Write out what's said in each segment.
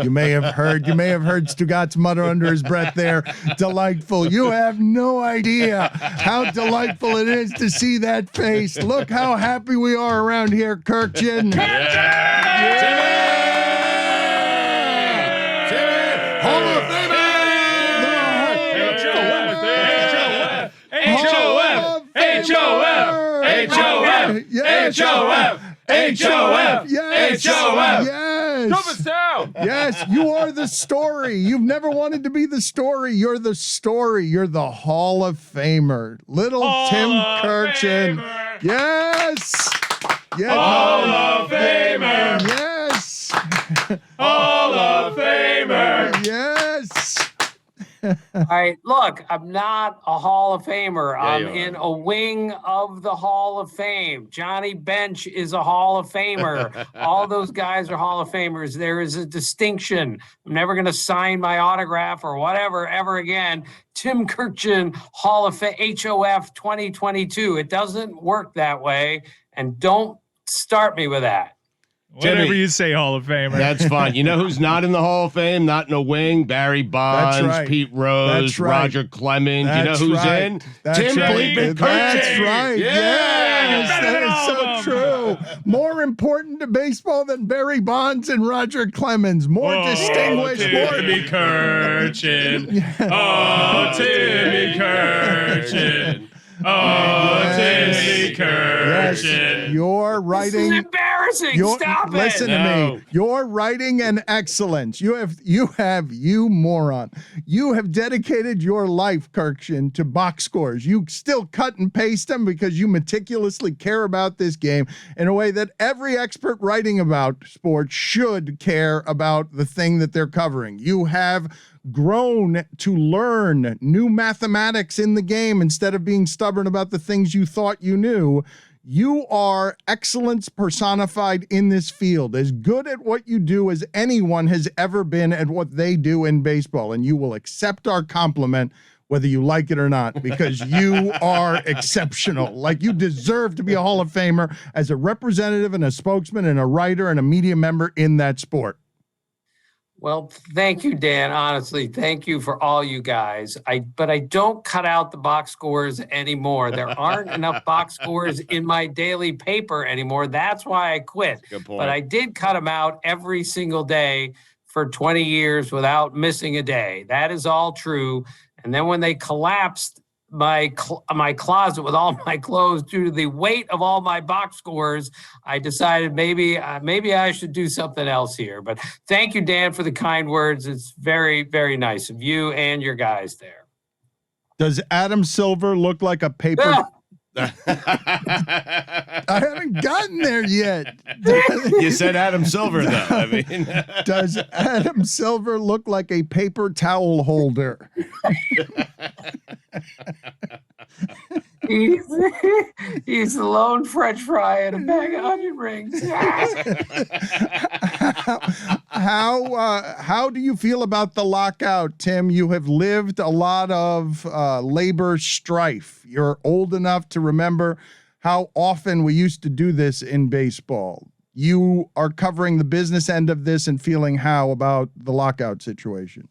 You may have heard Stugotz mutter under his breath there. Delightful. You have no idea how delightful it is to see that face. Look how happy we are around here, Kurkjian. Hall of Famer! H-O-F! Yes! Come us down! Yes, you are the story. You've never wanted to be the story. You're the story. You're the Hall of Famer. Little Tim Kurkjian. Yes! Hall of Famer! Yes! Hall of Famer! Yes! All right, look, I'm not a Hall of Famer. Yeah, I'm in a wing of the Hall of Fame. Johnny Bench is a Hall of Famer. All those guys are Hall of Famers. There is a distinction. I'm never going to sign my autograph or whatever ever again. Tim Kurkjian, Hall of Fame, HOF 2022. It doesn't work that way, and don't start me with that. Whatever Timmy, you say, Hall of Famer. That's fine. You know who's not in the Hall of Fame? Not in a wing? Barry Bonds, That's right. Pete Rose, That's right. Roger Clemens. You know That's who's right. in? That's Tim right. Bleepin' That's Kurkjian. right. Yeah. Yes, Better that than is all so of true. More important to baseball than Barry Bonds and Roger Clemens. More distinguished. Timmy Kurkjian. Oh, Timmy Kurkjian. Oh, Timmy Kurkjian. Yes, you're This writing. is embarrassing. Stop it. Listen to No. me. You're writing an excellence. You moron. You have dedicated your life, Kurkjian, to box scores. You still cut and paste them because you meticulously care about this game in a way that every expert writing about sports should care about the thing that they're covering. You have grown to learn new mathematics in the game instead of being stubborn about the things you thought you knew. You are excellence personified in this field, as good at what you do as anyone has ever been at what they do in baseball. And you will accept our compliment whether you like it or not, because you are exceptional. Like, you deserve to be a Hall of Famer as a representative and a spokesman and a writer and a media member in that sport. Well, thank you, Dan. Honestly, thank you for all you guys. But I don't cut out the box scores anymore. There aren't enough box scores in my daily paper anymore. That's why I quit. Good point. But I did cut them out every single day for 20 years without missing a day. That is all true. And then when they collapsed my closet with all my clothes due to the weight of all my box scores, I decided maybe I should do something else here. But thank you, Dan, for the kind words. It's very, very nice of you and your guys there. Does Adam Silver look like a paper? I haven't gotten there yet. You said Adam Silver, though. I mean, Does Adam Silver look like a paper towel holder? He's the lone French fry and a bag of onion rings. How do you feel about the lockout, Tim? You have lived a lot of labor strife. You're old enough to remember how often we used to do this in baseball. You are covering the business end of this and feeling how about the lockout situation?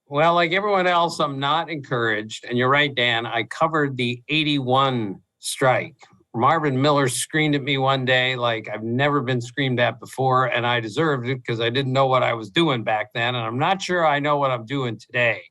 Well, like everyone else, I'm not encouraged. And you're right, Dan. I covered the 81 strike. Marvin Miller screamed at me one day like I've never been screamed at before, and I deserved it because I didn't know what I was doing back then, and I'm not sure I know what I'm doing today.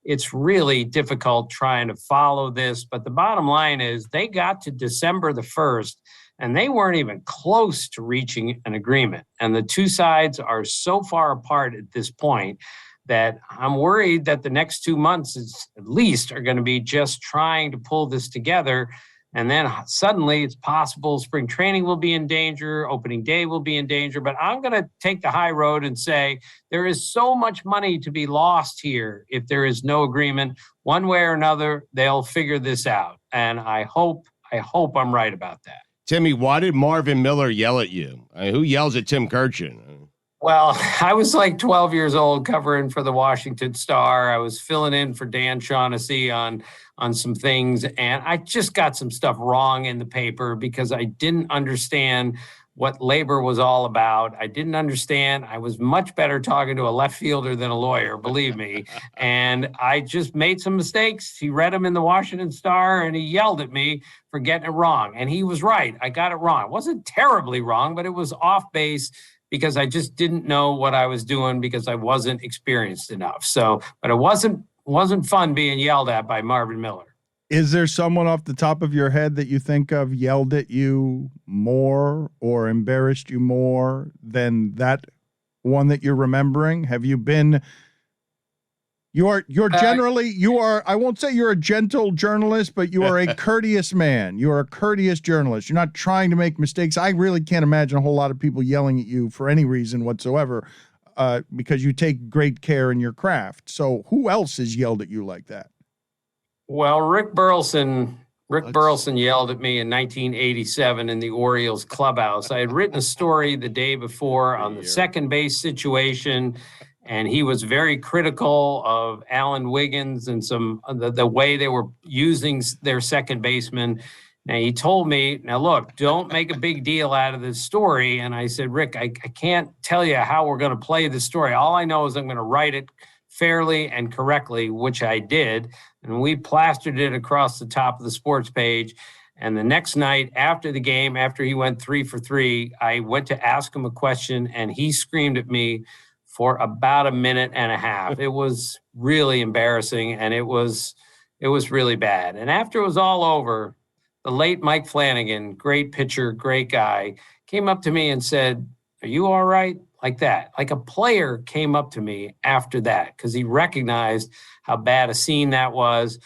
It's really difficult trying to follow this, but the bottom line is they got to December the 1st, and they weren't even close to reaching an agreement. And the two sides are so far apart at this point that I'm worried that the next 2 months at least are going to be just trying to pull this together. And then suddenly it's possible spring training will be in danger, opening day will be in danger. But I'm going to take the high road and say there is so much money to be lost here if there is no agreement. One way or another, they'll figure this out. And I hope I'm right about that. Timmy, why did Marvin Miller yell at you? Who yells at Tim Kurkjian? Well, I was like 12 years old covering for the Washington Star. I was filling in for Dan Shaughnessy on some things, and I just got some stuff wrong in the paper because I didn't understand what labor was all about. I didn't understand. I was much better talking to a left fielder than a lawyer, believe me. And I just made some mistakes. He read them in the Washington Star and he yelled at me for getting it wrong. And he was right. I got it wrong. It wasn't terribly wrong, but it was off base because I just didn't know what I was doing because I wasn't experienced enough. So, but it wasn't fun being yelled at by Marvin Miller. Is there someone off the top of your head that you think of yelled at you more or embarrassed you more than that one that you're remembering? Have you been, you're generally, I won't say you're a gentle journalist, but you are a courteous man. You are a courteous journalist. You're not trying to make mistakes. I really can't imagine a whole lot of people yelling at you for any reason whatsoever, because you take great care in your craft. So who else has yelled at you like that? Well, Rick Burleson yelled at me in 1987 in the Orioles clubhouse. I had written a story the day before on the second base situation, and he was very critical of Alan Wiggins and the way they were using their second baseman. Now, he told me, now look, don't make a big deal out of this story. And I said, Rick, I can't tell you how we're going to play this story. All I know is I'm going to write it fairly and correctly, which I did. And we plastered it across the top of the sports page. And the next night after the game, after he went 3 for 3, I went to ask him a question and he screamed at me for about a minute and a half. It was really embarrassing and it was really bad. And after it was all over, the late Mike Flanagan, great pitcher, great guy, came up to me and said, "Are you all right?" Like that. Like a player came up to me after that because he recognized how bad a scene that was.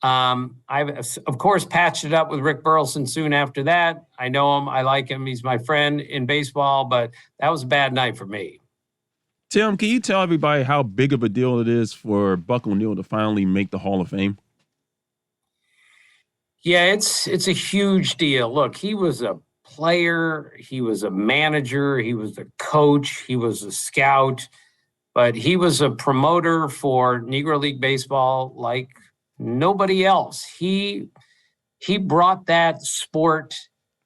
I've, of course, patched it up with Rick Burleson soon after that. I know him. I like him. He's my friend in baseball, but that was a bad night for me. Tim, can you tell everybody how big of a deal it is for Buck O'Neil to finally make the Hall of Fame? Yeah, it's a huge deal. Look, he was a player, he was a manager, he was a coach, he was a scout, but he was a promoter for Negro League Baseball like nobody else. He brought that sport,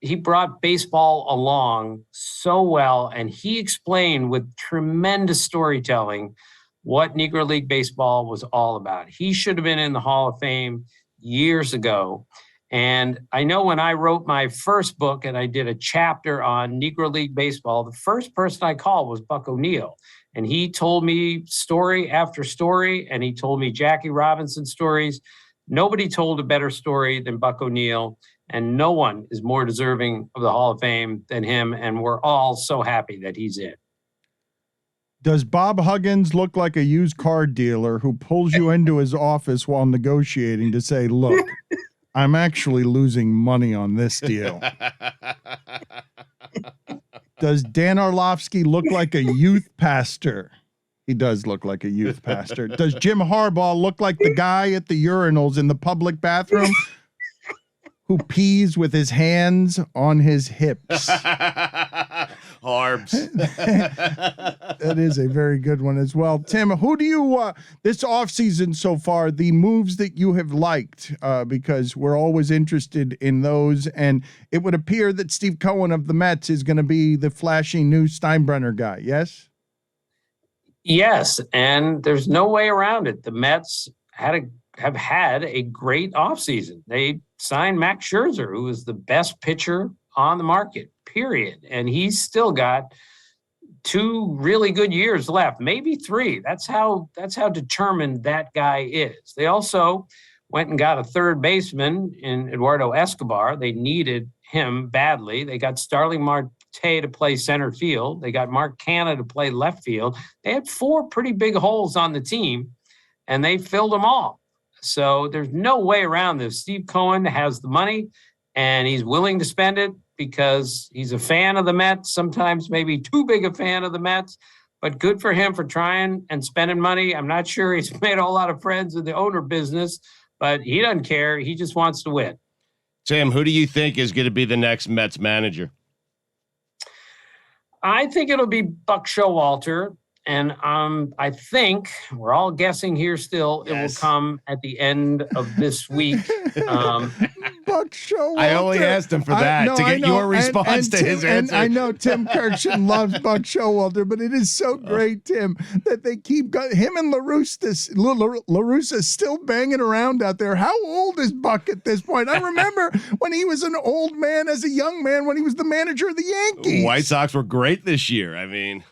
he brought baseball along so well, and he explained with tremendous storytelling what Negro League Baseball was all about. He should have been in the Hall of Fame years ago. And I know when I wrote my first book and I did a chapter on Negro League Baseball, the first person I called was Buck O'Neil. And he told me story after story, and he told me Jackie Robinson stories. Nobody told a better story than Buck O'Neil, and no one is more deserving of the Hall of Fame than him, and we're all so happy that he's in. Does Bob Huggins look like a used car dealer who pulls you into his office while negotiating to say, look, I'm actually losing money on this deal? Does Dan Orlovsky look like a youth pastor? He does look like a youth pastor. Does Jim Harbaugh look like the guy at the urinals in the public bathroom who pees with his hands on his hips? Harbs. That is a very good one as well. Tim, who do you, this offseason so far, the moves that you have liked, because we're always interested in those, and it would appear that Steve Cohen of the Mets is going to be the flashy new Steinbrenner guy, yes? Yes, and there's no way around it. The Mets have had a great offseason. They signed Max Scherzer, who was the best pitcher on the market, period. And he's still got 2 really good years left, maybe 3. That's how determined that guy is. They also went and got a third baseman in Eduardo Escobar. They needed him badly. They got Starling Marte to play center field. They got Mark Canha to play left field. They had 4 pretty big holes on the team, and they filled them all. So there's no way around this. Steve Cohen has the money, and he's willing to spend it because he's a fan of the Mets, sometimes maybe too big a fan of the Mets, but good for him for trying and spending money. I'm not sure he's made a lot of friends in the owner business, but he doesn't care. He just wants to win. Tim, who do you think is going to be the next Mets manager? I think it'll be Buck Showalter. And I think we're all guessing here still. It will come at the end of this week. Buck Buck Showalter. I only asked him for that to get your response to his answer. And I know Tim Kurkjian loves Buck Showalter, but it is so great, Tim, that they keep him and LaRussa still banging around out there. How old is Buck at this point? I remember when he was an old man as a young man when he was the manager of the Yankees. White Sox were great this year. I mean,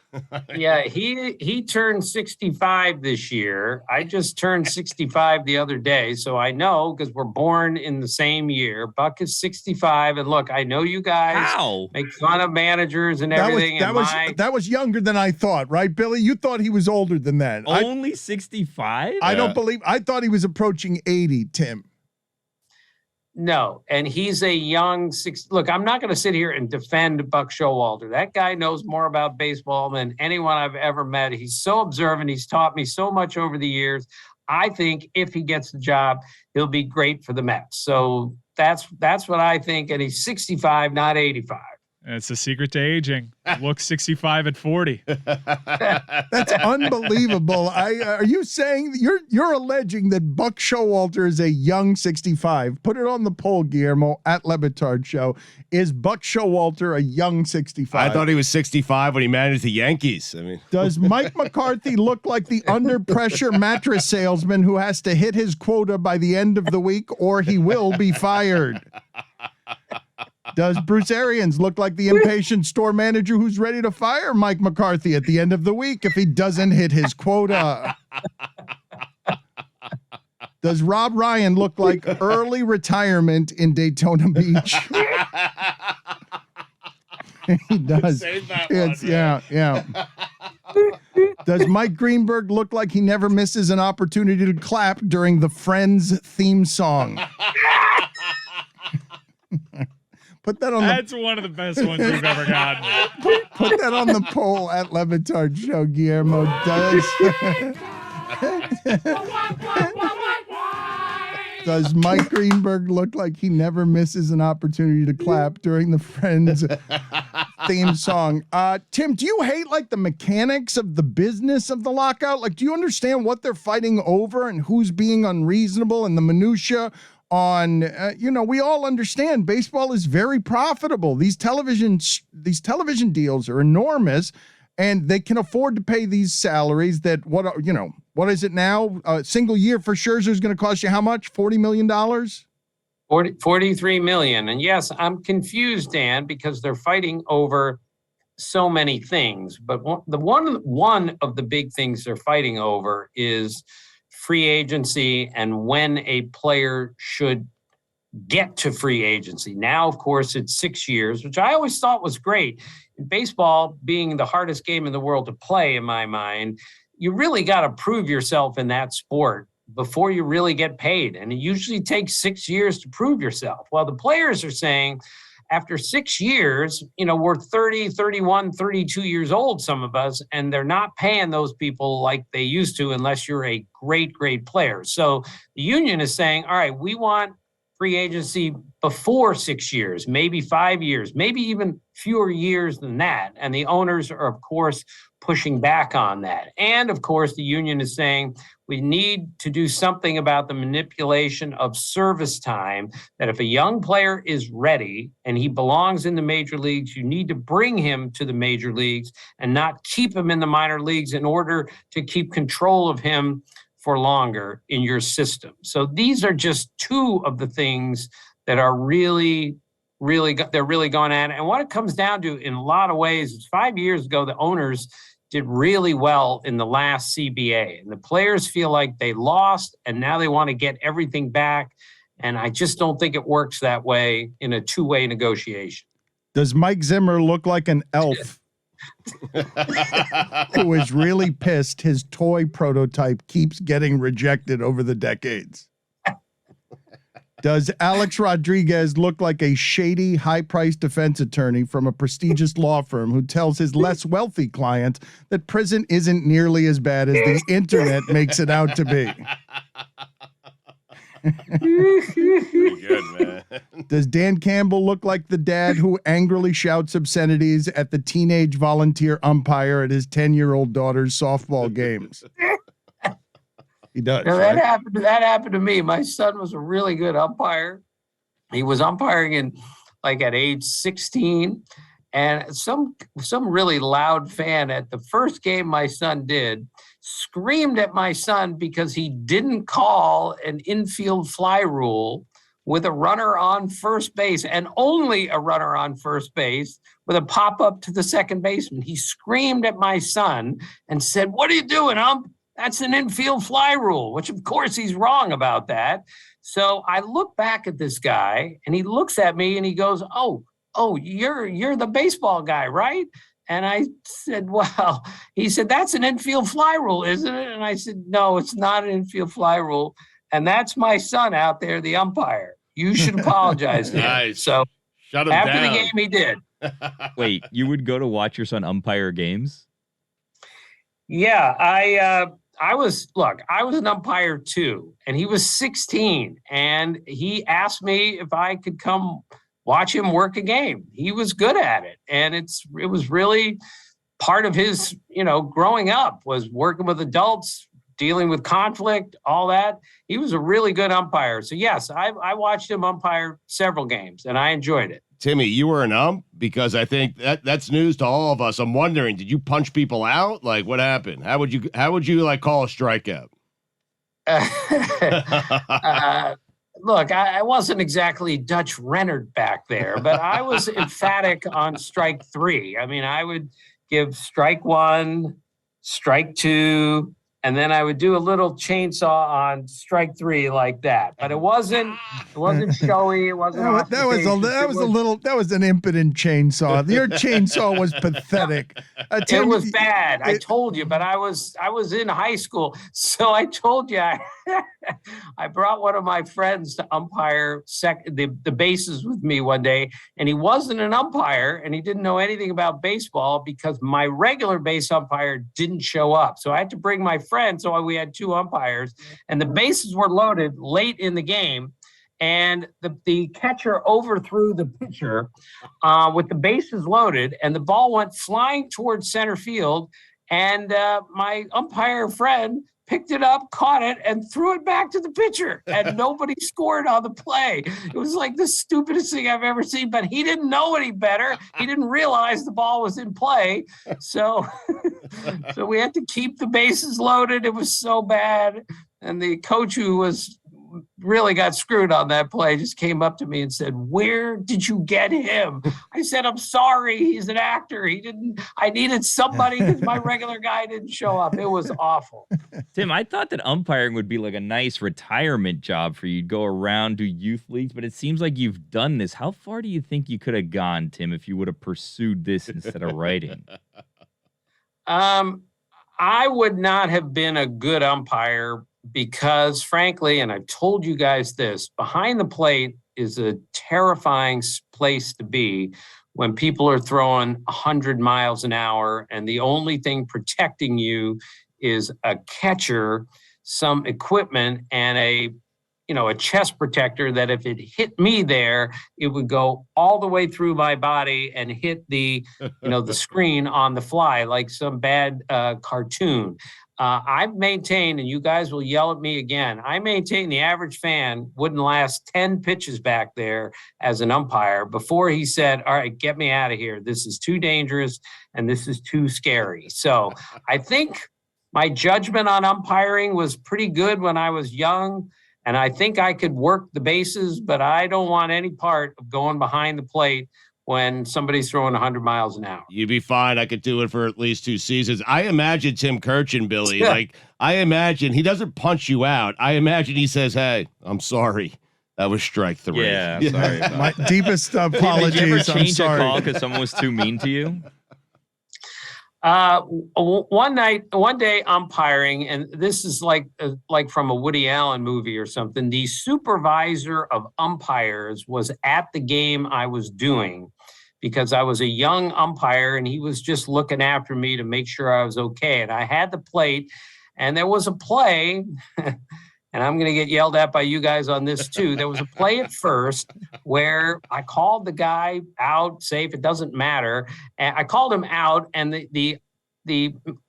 Yeah, he turned 65 this year. I just turned 65 the other day, so I know because we're born in the same year. Buck is 65, and look, I know you guys make fun of managers and everything. That was younger than I thought, right, Billy? You thought he was older than that. Only 65? I don't believe. I thought he was approaching 80, Tim. No, and he's a young Look, I'm not going to sit here and defend Buck Showalter. That guy knows more about baseball than anyone I've ever met. He's so observant. He's taught me so much over the years. I think if he gets the job, he'll be great for the Mets. So that's what I think. And he's 65, not 85. It's the secret to aging. Look 65 at 40. That's unbelievable. Are you saying you're alleging that Buck Showalter is a young 65? Put it on the poll, Guillermo, at LeBatard Show. Is Buck Showalter a young 65? I thought he was 65 when he managed the Yankees. I mean, does Mike McCarthy look like the under pressure mattress salesman who has to hit his quota by the end of the week or he will be fired? Does Bruce Arians look like the impatient store manager who's ready to fire Mike McCarthy at the end of the week if he doesn't hit his quota? Does Rob Ryan look like early retirement in Daytona Beach? He does. Save that one, yeah. Does Mike Greenberg look like he never misses an opportunity to clap during the Friends theme song? Put that on. That's one of the best ones we've ever gotten. Put that on the poll at LeBatard Show. Guillermo does Mike Greenberg look like he never misses an opportunity to clap during the Friends theme song? Tim, do you hate like the mechanics of the business of the lockout? Like, do you understand what they're fighting over and who's being unreasonable and the minutia? We all understand baseball is very profitable. These television deals are enormous, and they can afford to pay these salaries. That what is it now? A single year for Scherzer is going to cost you how much? $40 million. 43 million. And yes, I'm confused, Dan, because they're fighting over so many things. But one of the big things they're fighting over is free agency and when a player should get to free agency. Now, of course, it's 6 years, which I always thought was great. In baseball, being the hardest game in the world to play, in my mind, you really got to prove yourself in that sport before you really get paid. And it usually takes 6 years to prove yourself. Well, the players are saying, after 6 years, we're 30, 31, 32 years old, some of us, and they're not paying those people like they used to unless you're a great, great player. So the union is saying, all right, we want free agency before 6 years, maybe 5 years, maybe even fewer years than that. And the owners are, of course, pushing back on that. And, of course, the union is saying we need to do something about the manipulation of service time, that if a young player is ready and he belongs in the major leagues, you need to bring him to the major leagues and not keep him in the minor leagues in order to keep control of him for longer in your system. So these are just two of the things that are really going at it. And what it comes down to in a lot of ways is 5 years ago, the owners did really well in the last CBA. And the players feel like they lost and now they want to get everything back. And I just don't think it works that way in a two-way negotiation. Does Mike Zimmer look like an elf who is really pissed his toy prototype keeps getting rejected over the decades? Does Alex Rodriguez look like a shady, high-priced defense attorney from a prestigious law firm who tells his less wealthy clients that prison isn't nearly as bad as the internet makes it out to be? pretty good, man. Does Dan Campbell look like the dad who angrily shouts obscenities at the teenage volunteer umpire at his 10-year-old daughter's softball games? He does. Now, right? that happened to me. My son was a really good umpire. He was umpiring in like at age 16. And some really loud fan at the first game my son did screamed at my son because he didn't call an infield fly rule with a runner on first base, and only a runner on first base with a pop-up to the second baseman. He screamed at my son and said, "What are you doing, ump? That's an infield fly rule," which of course he's wrong about that. So I look back at this guy and he looks at me and he goes, oh, you're the baseball guy, right? And I said, well, he said, "That's an infield fly rule, isn't it?" And I said, "No, it's not an infield fly rule. And that's my son out there, the umpire. You should apologize to him." Nice. So Shut him after down. the game, he did. Wait, you would go to watch your son umpire games? Yeah, I was an umpire too, and he was 16, and he asked me if I could come watch him work a game. He was good at it, and it was really part of his, growing up was working with adults, dealing with conflict, all that. He was a really good umpire. So yes, I watched him umpire several games, and I enjoyed it. Timmy, you were an ump? Because I think that's news to all of us. I'm wondering, did you punch people out? Like, what happened? How would you like call a strikeout? Look, I wasn't exactly Dutch Rennert back there, but I was emphatic on strike 3. I mean, I would give strike 1, strike 2, and then I would do a little chainsaw on strike 3 like that. But it wasn't showy. It wasn't. That was an impotent chainsaw. Your chainsaw was pathetic. It was bad. I told you, but I was in high school, so I told you I brought one of my friends to umpire the bases with me one day, and he wasn't an umpire, and he didn't know anything about baseball because my regular base umpire didn't show up. So I had to bring my friend. So we had 2 umpires, and the bases were loaded late in the game. And the catcher overthrew the pitcher with the bases loaded, and the ball went flying towards center field. And my umpire friend picked it up, caught it, and threw it back to the pitcher. And nobody scored on the play. It was like the stupidest thing I've ever seen, but he didn't know any better. He didn't realize the ball was in play. So, so we had to keep the bases loaded. It was so bad. And the coach, who really got screwed on that play, just came up to me and said, "Where did you get him?" I said, "I'm sorry. He's an actor. I needed somebody because my regular guy didn't show up." It was awful. Tim, I thought that umpiring would be like a nice retirement job for you. You'd go around, do youth leagues, but it seems like you've done this. How far do you think you could have gone, Tim, if you would have pursued this instead of writing? I would not have been a good umpire because, frankly, and I've told you guys this, behind the plate is a terrifying place to be when people are throwing 100 miles an hour, and the only thing protecting you is a catcher, some equipment, and a chest protector that if it hit me there, it would go all the way through my body and hit the screen on the fly like some bad cartoon. I've maintained, and you guys will yell at me again, I maintain the average fan wouldn't last 10 pitches back there as an umpire before he said, "All right, get me out of here. This is too dangerous and this is too scary." So I think my judgment on umpiring was pretty good when I was young, and I think I could work the bases, but I don't want any part of going behind the plate when somebody's throwing 100 miles an hour. You'd be fine. I could do it for at least 2 seasons. I imagine Tim Kurkjian, Billy, I imagine he doesn't punch you out. I imagine he says, "Hey, I'm sorry. That was strike 3. Yeah, I'm sorry. My deepest apologies. Did you ever I'm change a sorry. call because someone was too mean to you? One day umpiring, and this is like from a Woody Allen movie or something, the supervisor of umpires was at the game I was doing because I was a young umpire and he was just looking after me to make sure I was okay. And I had the plate, and there was a play, and I'm going to get yelled at by you guys on this too. There was a play at first where I called the guy out, safe, it doesn't matter. And I called him out, and the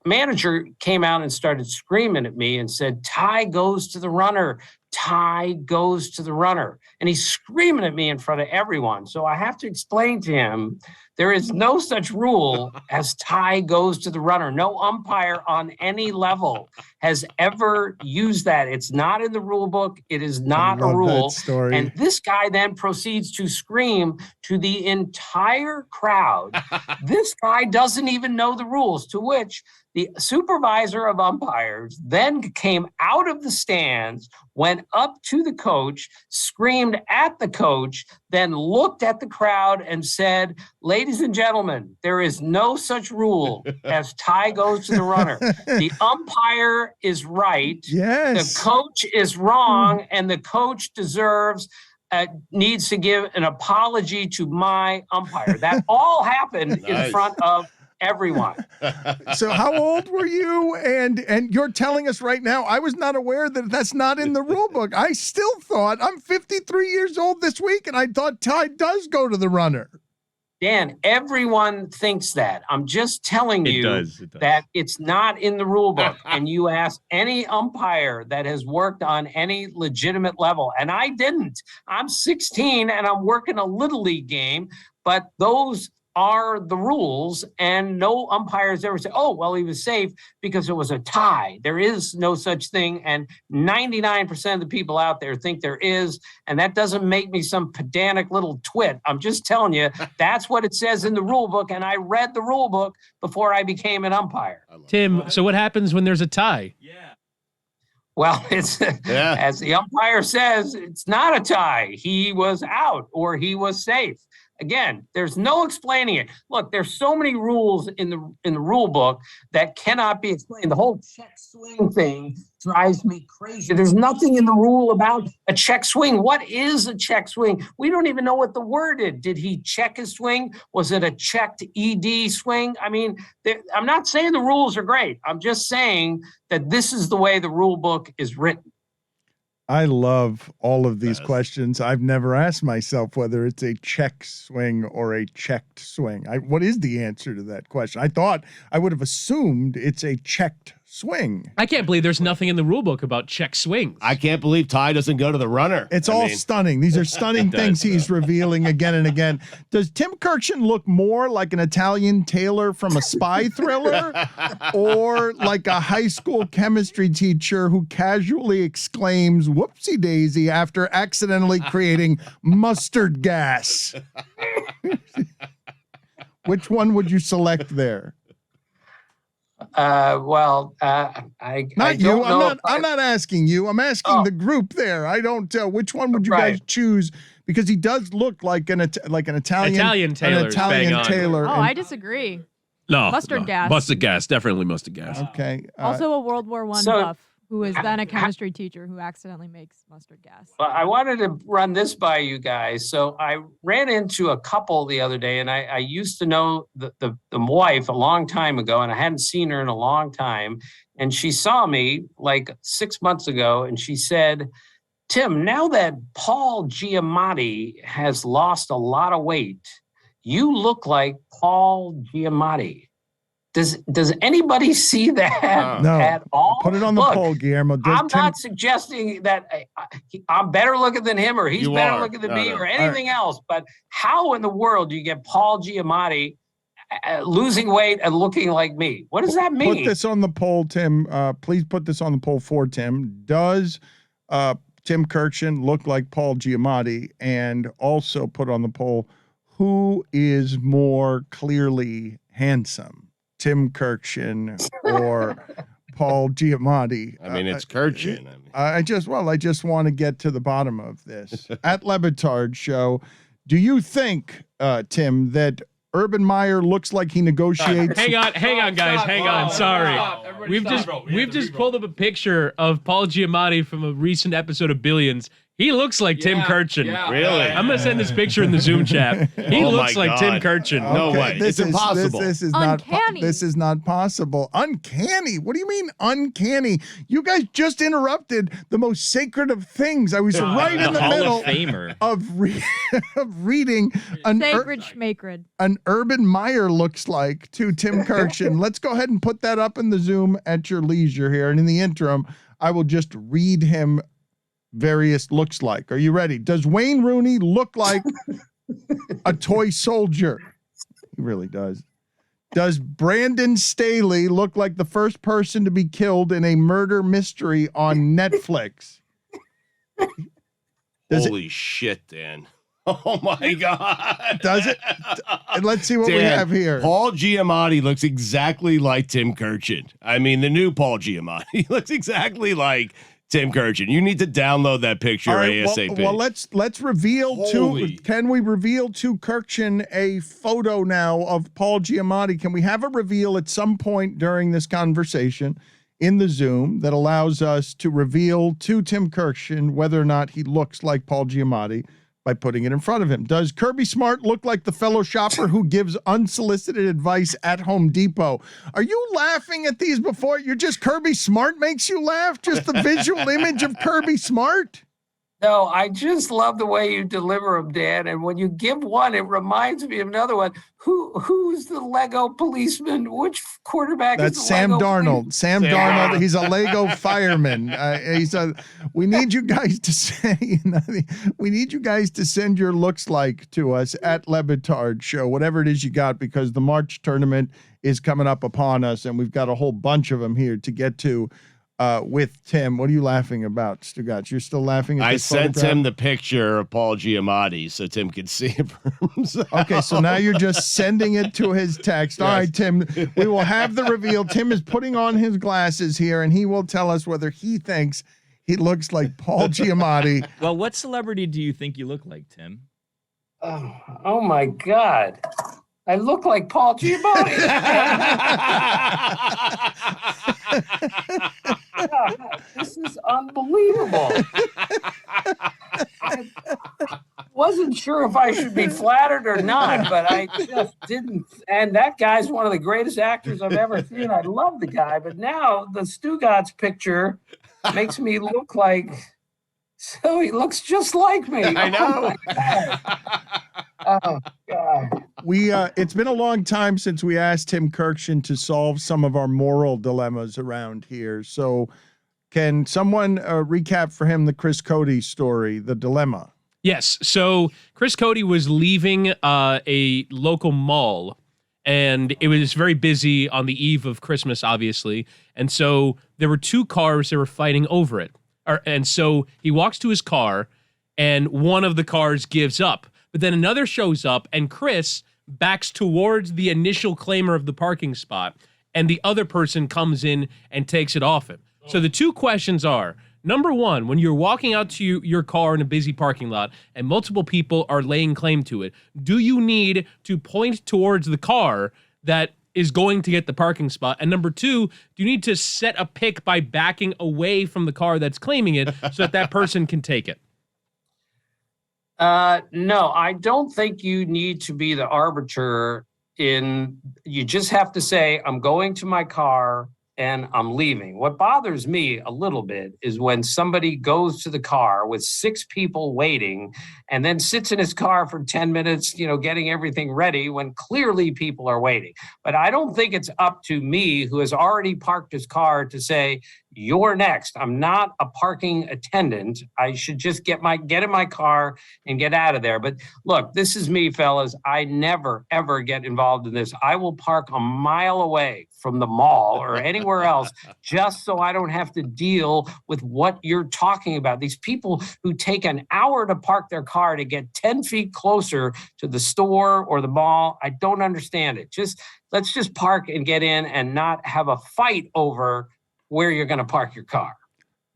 manager came out and started screaming at me and said, "Tie goes to the runner. tie goes to the runner. And he's screaming at me in front of everyone. So I have to explain to him, there is no such rule as tie goes to the runner. No umpire on any level has ever used that. It's not in the rule book. It is not a rule. Story. And this guy then proceeds to scream to the entire crowd. This guy doesn't even know the rules, to which the supervisor of umpires then came out of the stands, went up to the coach, screamed at the coach, then looked at the crowd and said, "Ladies and gentlemen, there is no such rule as tie goes to the runner. The umpire is right. Yes. The coach is wrong, and the coach needs to give an apology to my umpire." That all happened in front of everyone. So how old were you? And you're telling us right now, I was not aware that that's not in the rule book. I still thought, I'm 53 years old this week, and I thought tie does go to the runner. Dan, everyone thinks that. I'm just telling you that it's not in the rule book. And you ask any umpire that has worked on any legitimate level, and I didn't. I'm 16 and I'm working a little league game, but those are the rules, and no umpires ever say, "Oh, well, he was safe because it was a tie." There is no such thing, and 99% of the people out there think there is, and that doesn't make me some pedantic little twit. I'm just telling you, that's what it says in the rule book, and I read the rule book before I became an umpire. Tim, so what happens when there's a tie? Well, it's as the umpire says, it's not a tie. He was out or he was safe. Again, there's no explaining it. Look, there's so many rules in the rule book that cannot be explained. The whole check swing thing drives me crazy. There's nothing in the rule about a check swing. What is a check swing? We don't even know what the word is. Did he check his swing? Was it a checked ED swing? I mean, I'm not saying the rules are great. I'm just saying that this is the way the rule book is written. I love all of these questions. I've never asked myself whether it's a check swing or a checked swing. What is the answer to that question? I thought I would have assumed it's a checked swing. I can't believe there's nothing in the rule book about check swings. I can't believe tie doesn't go to the runner. It's all stunning. These are stunning things he's revealing again and again. Does Tim Kurkjian look more like an Italian tailor from a spy thriller or like a high school chemistry teacher who casually exclaims, "Whoopsie daisy," after accidentally creating mustard gas? Which one would you select there? I not you. don't know. I'm not asking you. I'm asking the group there. I don't. Which one would you guys choose? Because he does look like an Italian tailor. Oh, I disagree. No, Mustard gas. Mustard gas, definitely mustard gas. Okay. Also a World War I buff who is then a chemistry teacher who accidentally makes mustard gas. Well, I wanted to run this by you guys. So I ran into a couple the other day, and I used to know the wife a long time ago, and I hadn't seen her in a long time. And she saw me like 6 months ago, and she said, "Tim, now that Paul Giamatti has lost a lot of weight, you look like Paul Giamatti." Does anybody see that at all? Put it on the poll, Guillermo. I'm not suggesting that I'm better looking than him or he's better looking than me or anything else, but how in the world do you get Paul Giamatti losing weight and looking like me? What does that mean? Put this on the poll, Tim. Please put this on the poll for Tim. Does Tim Kurkjian look like Paul Giamatti? And also put on the poll, who is more clearly handsome? Tim Kurkjian or Paul Giamatti? I mean, it's Kurkjian. I just want to get to the bottom of this. At LeBatard Show, do you think, Tim, that Urban Meyer looks like he negotiates? Hang on, guys. Hang on. Sorry. We've just pulled up a picture of Paul Giamatti from a recent episode of Billions. He looks like Tim Kurkjian. Really? I'm going to send this picture in the Zoom chat. He looks like Tim Kurkjian. Okay, no way. It's impossible. This is uncanny. This is not possible. Uncanny? What do you mean uncanny? You guys just interrupted the most sacred of things. I was right in the middle of reading Sacred schmacred. an Urban Meyer looks like to Tim Kurkjian. Let's go ahead and put that up in the Zoom at your leisure here. And in the interim, I will just read him various looks like. Are you ready? Does Wayne Rooney look like a toy soldier? He really does. Does Brandon Staley look like the first person to be killed in a murder mystery on Netflix? Holy shit, Dan. Oh my God. Does it? Let's see what we have here. Paul Giamatti looks exactly like Tim Kurkjian. I mean, the new Paul Giamatti looks exactly like Tim Kurkjian. You need to download that picture ASAP. Well, let's reveal can we reveal to Kurkjian a photo now of Paul Giamatti? Can we have a reveal at some point during this conversation in the Zoom that allows us to reveal to Tim Kurkjian whether or not he looks like Paul Giamatti by putting it in front of him? Does Kirby Smart look like the fellow shopper who gives unsolicited advice at Home Depot? Are you laughing at these before? You're just Kirby Smart makes you laugh? Just the visual image of Kirby Smart? No, I just love the way you deliver them, Dan. And when you give one, it reminds me of another one. Who's the Lego policeman? Which quarterback That's is the Sam Lego Darnold. policeman? Sam Darnold. He's a Lego fireman. We need you guys to say. We need you guys to send your looks like to us at LeBatard Show, whatever it is you got, because the March tournament is coming up upon us, and we've got a whole bunch of them here to get to. With Tim. What are you laughing about, Stugotz? You're still laughing at I this sent photograph? him the picture of Paul Giamatti so Tim could see it for himself. Okay, so now you're just sending it to his text. All right, Tim, we will have the reveal. Tim is putting on his glasses here, and he will tell us whether he thinks he looks like Paul Giamatti. Well, what celebrity do you think you look like, Tim? Oh my God. I look like Paul Giamatti. This is unbelievable. I wasn't sure if I should be flattered or not, but I just didn't. And that guy's one of the greatest actors I've ever seen. I love the guy, but now the Stugotz picture makes me look like, so he looks just like me. I know. Oh, God. It's been a long time since we asked Tim Kurkjian to solve some of our moral dilemmas around here. So can someone recap for him the Chris Cody story, the dilemma? Yes. So Chris Cody was leaving a local mall, and it was very busy on the eve of Christmas, obviously. And so there were two cars that were fighting over it. And so he walks to his car, and one of the cars gives up. But then another shows up, and Chris backs towards the initial claimer of the parking spot, and the other person comes in and takes it off him. So the two questions are, number one, when you're walking out to your car in a busy parking lot and multiple people are laying claim to it, do you need to point towards the car that is going to get the parking spot? And number two, do you need to set a pick by backing away from the car that's claiming it so that person can take it? No, I don't think you need to be the arbiter you just have to say, I'm going to my car and I'm leaving. What bothers me a little bit is when somebody goes to the car with 6 people waiting and then sits in his car for 10 minutes, getting everything ready when clearly people are waiting. But I don't think it's up to me, who has already parked his car, to say, you're next. I'm not a parking attendant. I should just get in my car and get out of there. But look, this is me, fellas. I never, ever get involved in this. I will park a mile away from the mall or anywhere else just so I don't have to deal with what you're talking about. These people who take an hour to park their car to get 10 feet closer to the store or the mall, I don't understand it. Let's just park and get in and not have a fight over where you're going to park your car.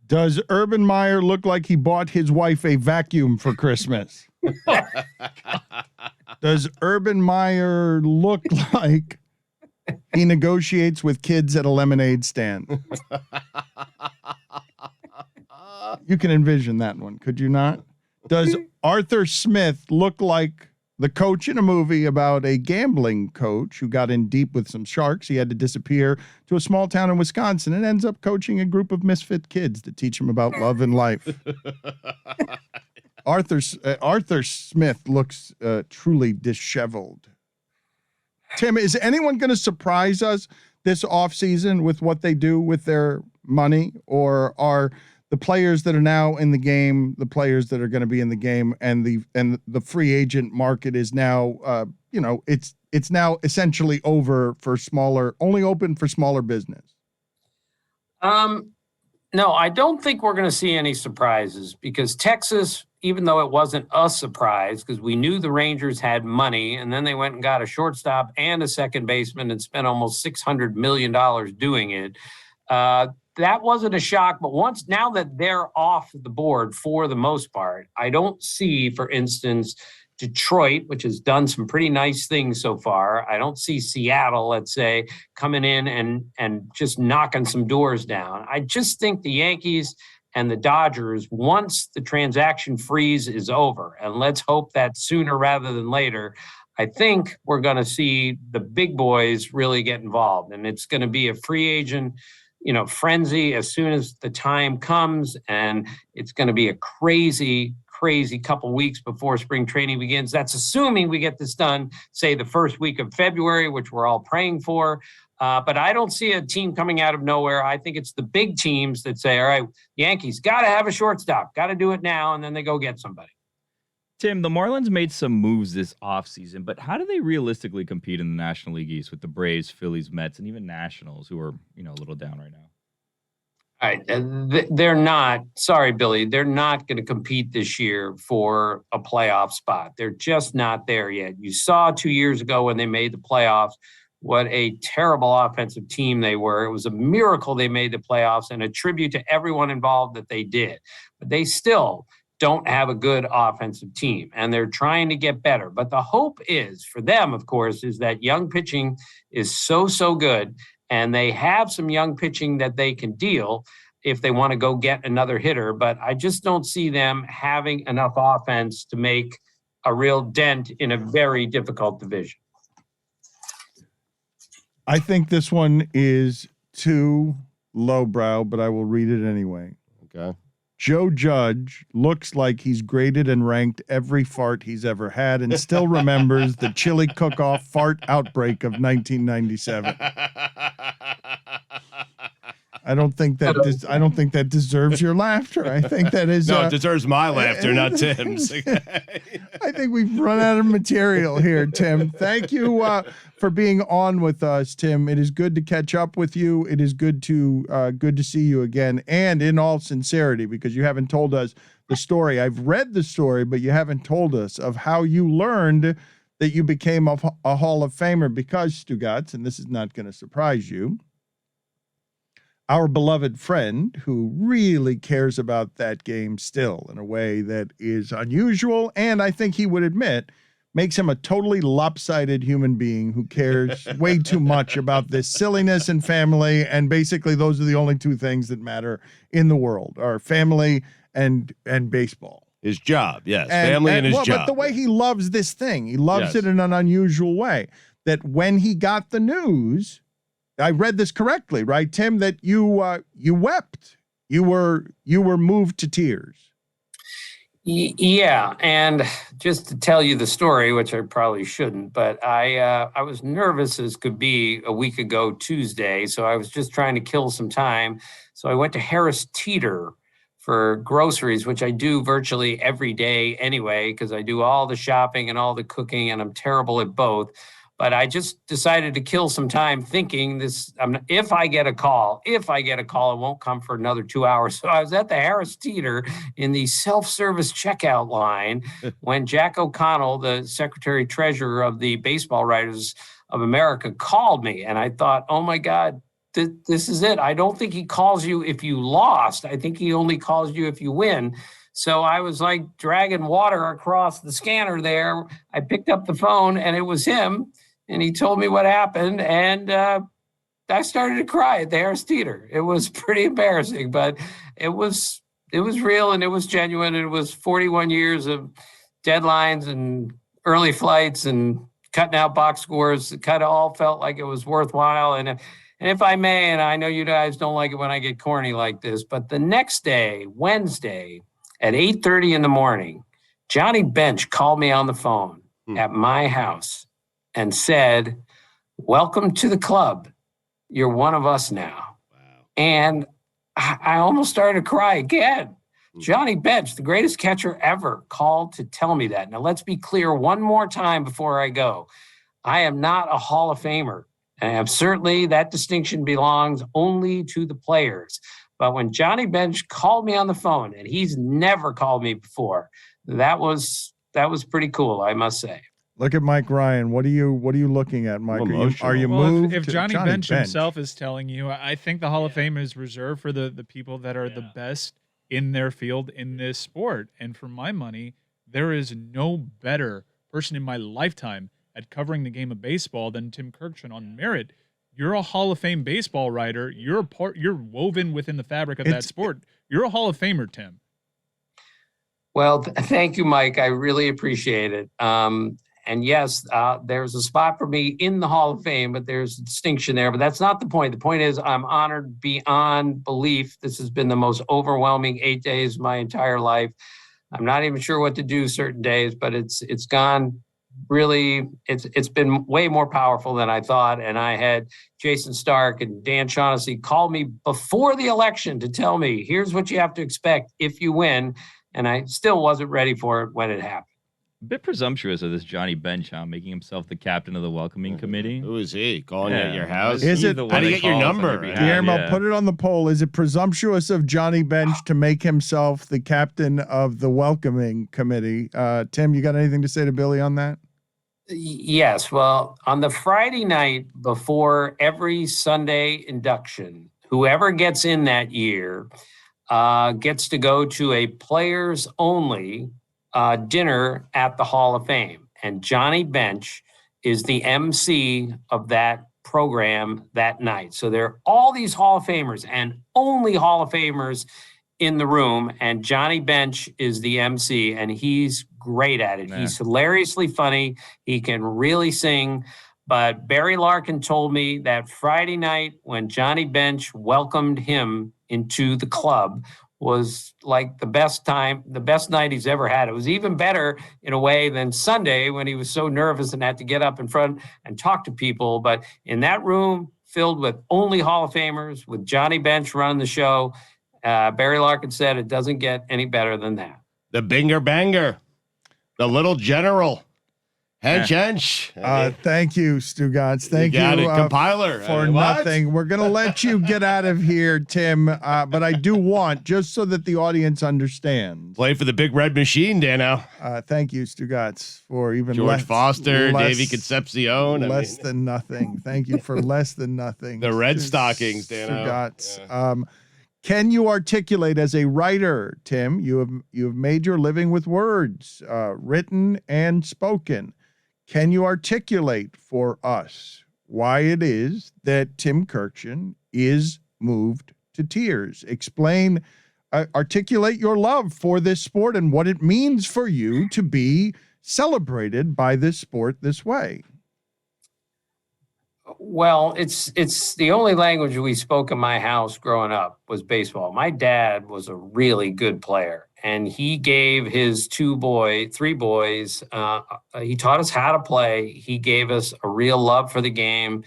Does Urban Meyer look like he bought his wife a vacuum for Christmas? Does Urban Meyer look like he negotiates with kids at a lemonade stand? You can envision that one, could you not? Does Arthur Smith look like the coach in a movie about a gambling coach who got in deep with some sharks? He had to disappear to a small town in Wisconsin and ends up coaching a group of misfit kids to teach them about love and life. Arthur Smith looks truly disheveled. Tim, is anyone going to surprise us this offseason with what they do with their money, or are the the players that are now in the game, the players that are going to be in the game, and the free agent market is now, it's now essentially over for only open for smaller business? No, I don't think we're going to see any surprises because Texas, even though it wasn't a surprise, because we knew the Rangers had money, and then they went and got a shortstop and a second baseman and spent almost $600 million doing it. That wasn't a shock, but now that they're off the board for the most part, I don't see, for instance, Detroit, which has done some pretty nice things so far. I don't see Seattle, let's say, coming in and just knocking some doors down. I just think the Yankees and the Dodgers, once the transaction freeze is over, and let's hope that sooner rather than later, I think we're going to see the big boys really get involved. And it's going to be a free agent frenzy as soon as the time comes, and it's going to be a crazy couple weeks before spring training begins. That's assuming we get this done, say, the first week of February, which we're all praying for. But I don't see a team coming out of nowhere. I think it's the big teams that say, all right, Yankees got to have a shortstop, got to do it now, and then they go get somebody. Tim, the Marlins made some moves this offseason, but how do they realistically compete in the National League East with the Braves, Phillies, Mets, and even Nationals, who are, a little down right now? All right. They're not, sorry, Billy, they're not going to compete this year for a playoff spot. They're just not there yet. You saw 2 years ago when they made the playoffs, what a terrible offensive team they were. It was a miracle they made the playoffs, and a tribute to everyone involved that they did. But they still don't have a good offensive team, and they're trying to get better. But the hope is for them, of course, is that young pitching is so good, and they have some young pitching that they can deal if they want to go get another hitter. But I just don't see them having enough offense to make a real dent in a very difficult division. I think this one is too lowbrow, but I will read it anyway. Okay. Joe Judge looks like he's graded and ranked every fart he's ever had and still remembers the chili cook-off fart outbreak of 1997. I don't think that deserves your laughter. I think that is it deserves my laughter, not Tim's. I think we've run out of material here, Tim. Thank you for being on with us, Tim. It is good to catch up with you. It is good to see you again. And in all sincerity, because you haven't told us the story. I've read the story, but you haven't told us of how you learned that you became a Hall of Famer, because Stugotz, and this is not going to surprise you, our beloved friend, who really cares about that game still in a way that is unusual, and I think he would admit makes him a totally lopsided human being who cares way too much about this silliness and family, and basically those are the only two things that matter in the world, are family and baseball. His job, yes. Family and his job. But the way he loves this thing, he loves it in an unusual way, that when he got the news, I read this correctly, right, Tim, that you wept. You were moved to tears. Yeah, and just to tell you the story, which I probably shouldn't, but I was nervous as could be a week ago Tuesday, so I was just trying to kill some time. So I went to Harris Teeter for groceries, which I do virtually every day anyway, because I do all the shopping and all the cooking, and I'm terrible at both. But I just decided to kill some time thinking if I get a call, it won't come for another 2 hours. So I was at the Harris Teeter in the self-service checkout line when Jack O'Connell, the Secretary Treasurer of the Baseball Writers of America, called me. And I thought, oh my God, this is it. I don't think he calls you if you lost. I think he only calls you if you win. So I was like dragging water across the scanner there. I picked up the phone and it was him. And he told me what happened, and I started to cry at the Harris Teeter. It was pretty embarrassing, but it was real and it was genuine. It was 41 years of deadlines and early flights and cutting out box scores. It kind of all felt like it was worthwhile. And if I may, and I know you guys don't like it when I get corny like this, but the next day, Wednesday, at 8:30 in the morning, Johnny Bench called me on the phone at my house and said, "Welcome to the club. You're one of us now." Wow. And I almost started to cry again. Johnny Bench, the greatest catcher ever, called to tell me that. Now, let's be clear one more time before I go. I am not a Hall of Famer. And certainly that distinction belongs only to the players. But when Johnny Bench called me on the phone, and he's never called me before, that was pretty cool, I must say. Look at Mike Ryan. What are you looking at, Mike? Are you well, moved? If to Johnny Bench himself is telling you, I think the Hall of Fame is reserved for the people that are the best in their field in this sport. And for my money, there is no better person in my lifetime at covering the game of baseball than Tim Kurkjian on merit. You're a Hall of Fame baseball writer. You're woven within the fabric of that sport. You're a Hall of Famer, Tim. Well, thank you, Mike. I really appreciate it. And yes, there's a spot for me in the Hall of Fame, but there's a distinction there. But that's not the point. The point is I'm honored beyond belief. This has been the most overwhelming 8 days of my entire life. I'm not even sure what to do certain days, but it's gone really, it's been way more powerful than I thought. And I had Jason Stark and Dan Shaughnessy call me before the election to tell me, here's what you have to expect if you win. And I still wasn't ready for it when it happened. A bit presumptuous of this Johnny Bench, making himself the captain of the welcoming committee. Who is he? Calling you at your house? Is it? How do you get your number? Guillermo, put it on the poll. Is it presumptuous of Johnny Bench to make himself the captain of the welcoming committee? Tim, you got anything to say to Billy on that? Yes. Well, on the Friday night before every Sunday induction, whoever gets in that year gets to go to a players only dinner at the Hall of Fame. And Johnny Bench is the MC of that program that night. So there are all these Hall of Famers and only Hall of Famers in the room. And Johnny Bench is the MC, and he's great at it. Man. He's hilariously funny. He can really sing. But Barry Larkin told me that Friday night when Johnny Bench welcomed him into the club was like the best night he's ever had. It was even better in a way than Sunday when he was so nervous and had to get up in front and talk to people. But in that room filled with only Hall of Famers, with Johnny Bench running the show, Barry Larkin said it doesn't get any better than that. The Binger Banger, the little general. Hench. Thank you, Stugotz. Thank you, compiler for nothing. We're going to let you get out of here, Tim. But I do want, just so that the audience understands. Play for the big red machine, Dano. Thank you, Stugotz, for even George Foster, Davey Concepcion. Less than nothing. Thank you for less than nothing. The Red Stockings, Dano. Stugotz. Yeah. Can you articulate as a writer, Tim? You have made your living with words, written and spoken. Can you articulate for us why it is that Tim Kurkjian is moved to tears? Explain, articulate your love for this sport and what it means for you to be celebrated by this sport this way. Well, it's the only language we spoke in my house growing up was baseball. My dad was a really good player, and he gave his three boys, he taught us how to play. He gave us a real love for the game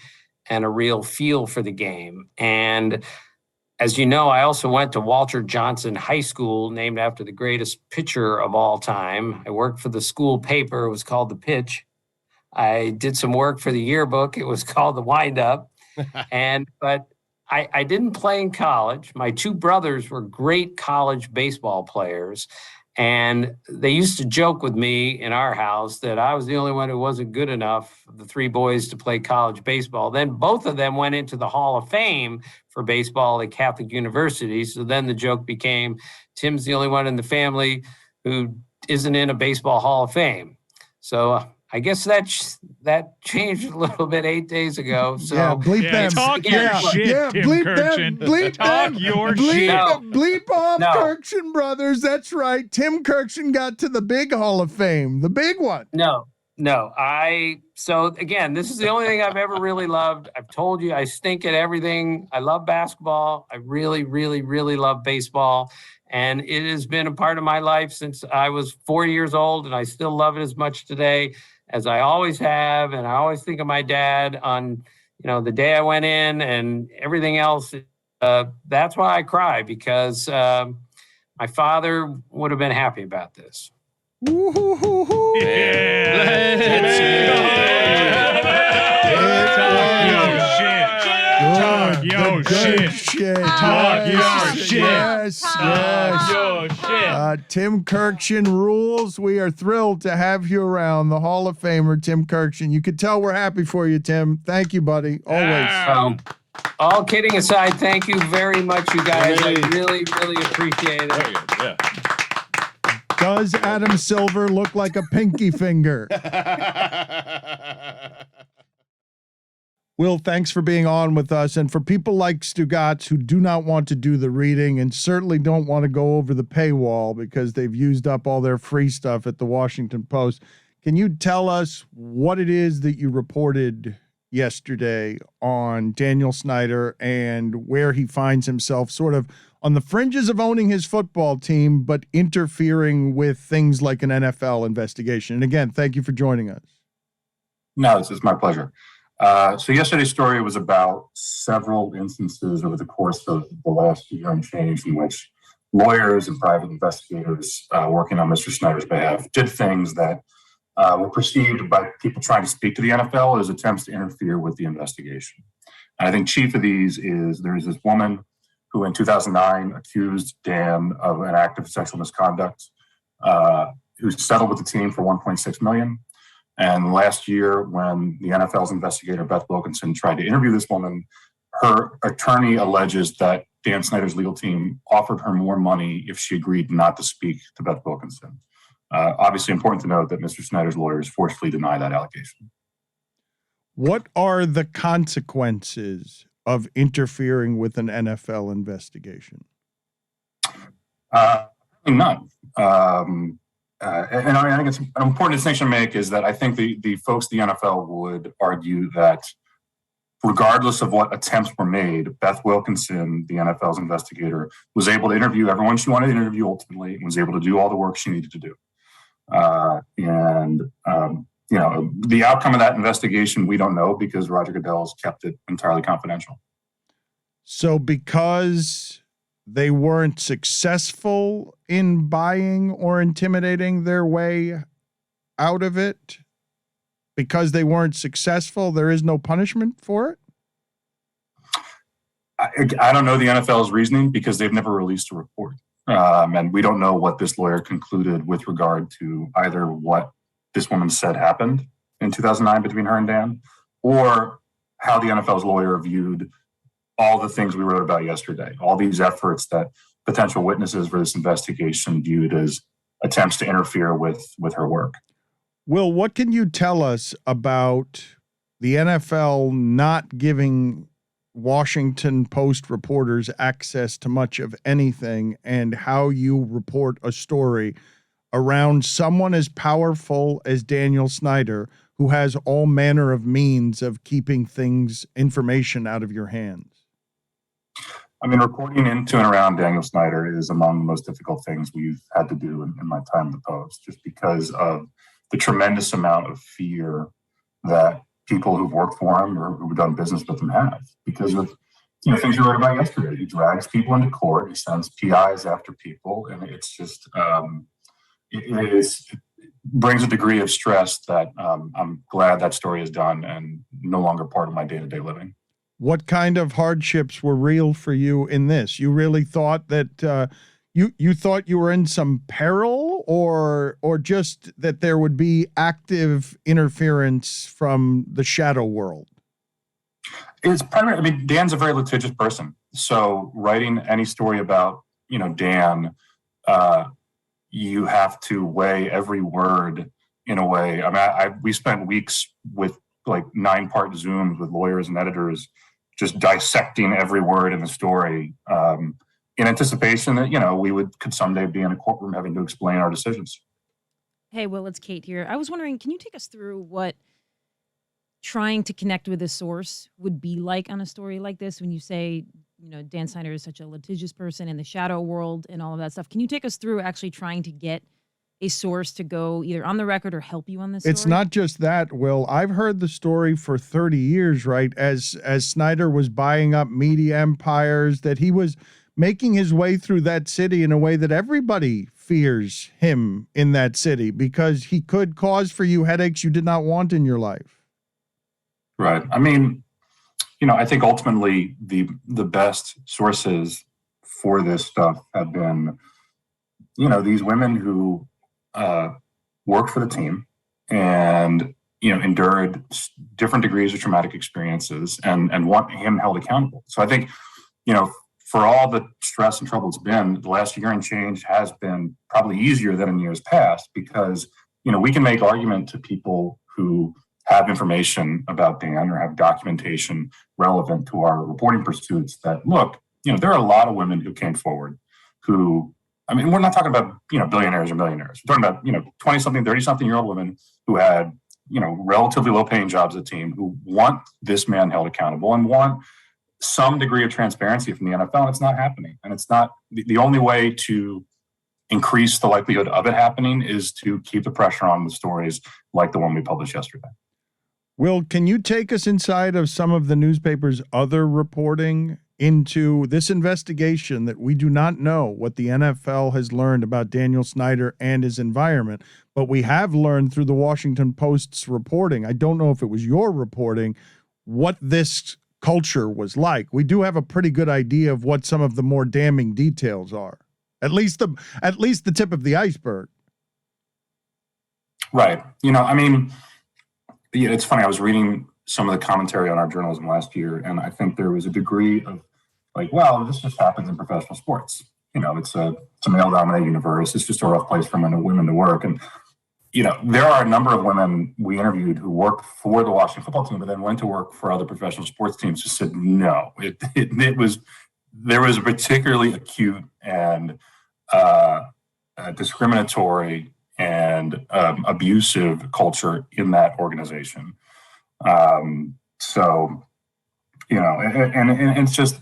and a real feel for the game. And as you know, I also went to Walter Johnson High School, named after the greatest pitcher of all time. I worked for the school paper. It was called The Pitch. I did some work for the yearbook. It was called The Windup. But I didn't play in college. My two brothers were great college baseball players. And they used to joke with me in our house that I was the only one who wasn't good enough, the three boys, to play college baseball. Then both of them went into the Hall of Fame for baseball at Catholic University. So then the joke became, Tim's the only one in the family who isn't in a baseball Hall of Fame. So I guess that changed a little bit 8 days ago. So bleep them. Talk your shit, Tim bleep Kurkjian. them. Bleep Talk them. your bleep shit. Bleep off No. Kurkjian brothers. That's right. Tim Kurkjian got to the big Hall of Fame, the big one. No. So again, this is the only thing I've ever really loved. I've told you I stink at everything. I love basketball. I really, really, really love baseball. And it has been a part of my life since I was 4 years old, and I still love it as much today as I always have. And I always think of my dad on, the day I went in and everything else. that's why I cry, because my father would have been happy about this. Talk your shit. Tim Kurkjian rules. We are thrilled to have you around, the Hall of Famer, Tim Kurkjian. You could tell we're happy for you, Tim. Thank you, buddy. Always. All kidding aside, thank you very much, you guys. I really, really appreciate it. Yeah. Does Adam Silver look like a pinky finger? Will, thanks for being on with us. And for people like Stugotz who do not want to do the reading and certainly don't want to go over the paywall because they've used up all their free stuff at the Washington Post, can you tell us what it is that you reported yesterday on Daniel Snyder and where he finds himself sort of on the fringes of owning his football team, but interfering with things like an NFL investigation? And again, thank you for joining us. No, it's my pleasure. So yesterday's story was about several instances over the course of the last year and change in which lawyers and private investigators working on Mr. Snyder's behalf did things that were perceived by people trying to speak to the NFL as attempts to interfere with the investigation. And I think chief of these is there is this woman who in 2009 accused Dan of an act of sexual misconduct, who settled with the team for $1.6 million. And last year, when the NFL's investigator, Beth Wilkinson, tried to interview this woman, her attorney alleges that Dan Snyder's legal team offered her more money if she agreed not to speak to Beth Wilkinson. Obviously important to note that Mr. Snyder's lawyers forcefully deny that allegation. What are the consequences of interfering with an NFL investigation? None. And I think it's an important distinction to make is that I think the folks at the NFL would argue that regardless of what attempts were made, Beth Wilkinson, the NFL's investigator, was able to interview everyone she wanted to interview ultimately and was able to do all the work she needed to do. The outcome of that investigation, we don't know because Roger Goodell has kept it entirely confidential. So because they weren't successful in buying or intimidating their way out of it, because they weren't successful, there is no punishment for it? I don't know the NFL's reasoning because they've never released a report. And we don't know what this lawyer concluded with regard to either what this woman said happened in 2009 between her and Dan, or how the NFL's lawyer viewed all the things we wrote about yesterday, all these efforts that potential witnesses for this investigation viewed as attempts to interfere with her work. Will, what can you tell us about the NFL not giving Washington Post reporters access to much of anything and how you report a story around someone as powerful as Daniel Snyder, who has all manner of means of keeping information out of your hands? I mean, reporting into and around Daniel Snyder is among the most difficult things we've had to do in my time at the Post, just because of the tremendous amount of fear that people who've worked for him or who've done business with him have, because of things we wrote about yesterday. He drags people into court, he sends PIs after people, and it's just it brings a degree of stress that I'm glad that story is done and no longer part of my day-to-day living. What kind of hardships were real for you in this? You really thought that you thought you were in some peril, or just that there would be active interference from the shadow world? It's primarily, Dan's a very litigious person. So writing any story about, Dan, you have to weigh every word in a way. We spent weeks with like 9-part Zooms with lawyers and editors, just dissecting every word in the story, in anticipation that, we could someday be in a courtroom having to explain our decisions. Hey, Will, it's Kate here. I was wondering, can you take us through what trying to connect with a source would be like on a story like this when you say, Dan Snyder is such a litigious person in the shadow world and all of that stuff? Can you take us through actually trying to get a source to go either on the record or help you on this It's story? not just that, Will. I've heard the story for 30 years, right? As Snyder was buying up media empires, that he was making his way through that city in a way that everybody fears him in that city because he could cause for you headaches you did not want in your life. Right. I mean, I think ultimately the best sources for this stuff have been, these women who worked for the team and, endured different degrees of traumatic experiences and want him held accountable. So I think, for all the stress and trouble it's been, the last year and change has been probably easier than in years past because, we can make argument to people who have information about Dan or have documentation relevant to our reporting pursuits that, look, there are a lot of women who came forward who, we're not talking about, billionaires or millionaires. We're talking about, 20-something, 30-something-year-old women who had, relatively low-paying jobs at the team who want this man held accountable and want some degree of transparency from the NFL, and it's not happening. And it's not the only way to increase the likelihood of it happening is to keep the pressure on with stories like the one we published yesterday. Will, can you take us inside of some of the newspaper's other reporting into this investigation that we do not know what the NFL has learned about Daniel Snyder and his environment, but we have learned through the Washington Post's reporting. I don't know if it was your reporting, what this culture was like. We do have a pretty good idea of what some of the more damning details are. At least the tip of the iceberg. Right. It's funny. I was reading some of the commentary on our journalism last year, and I think there was a degree of like, well, this just happens in professional sports. It's a male-dominated universe. It's just a rough place for men and women to work. And, there are a number of women we interviewed who worked for the Washington football team, but then went to work for other professional sports teams who said, no, there was a particularly acute and discriminatory and abusive culture in that organization. And it's just,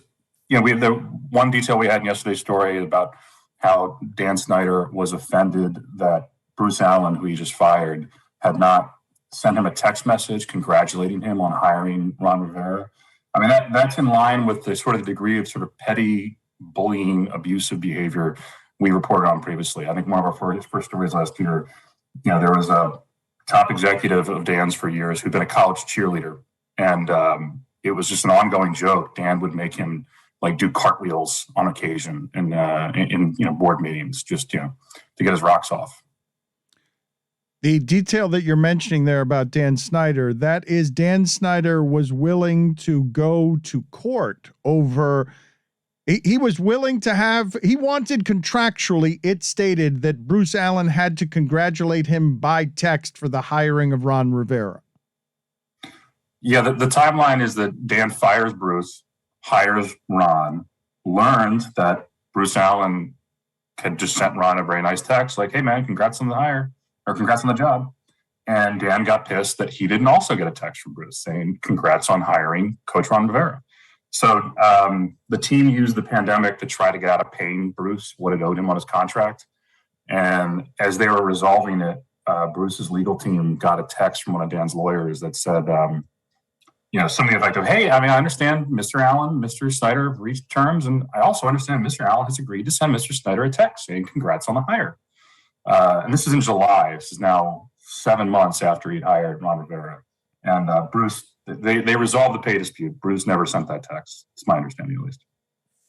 we have the one detail we had in yesterday's story about how Dan Snyder was offended that Bruce Allen, who he just fired, had not sent him a text message congratulating him on hiring Ron Rivera. That's in line with the sort of degree of sort of petty bullying, abusive behavior we reported on previously. I think one of our first stories last year, there was a top executive of Dan's for years who'd been a college cheerleader. And it was just an ongoing joke. Dan would make him like do cartwheels on occasion in board meetings just, to get his rocks off. The detail that you're mentioning there about Dan Snyder, that is Dan Snyder was willing to go to court over. He was willing to he wanted contractually, it stated that Bruce Allen had to congratulate him by text for the hiring of Ron Rivera. Yeah, the timeline is that Dan fires Bruce, hires Ron, learned that Bruce Allen had just sent Ron a very nice text like, hey, man, congrats on the hire or congrats on the job. And Dan got pissed that he didn't also get a text from Bruce saying congrats on hiring Coach Ron Rivera. So the team used the pandemic to try to get out of paying Bruce what it owed him on his contract. And as they were resolving it, Bruce's legal team got a text from one of Dan's lawyers that said, something effective, hey, I understand Mr. Allen, Mr. Snyder have reached terms, and I also understand Mr. Allen has agreed to send Mr. Snyder a text saying congrats on the hire. And this is in July. This is now 7 months after he'd hired Ron Rivera. And Bruce, they resolved the pay dispute. Bruce never sent that text. It's my understanding, at least.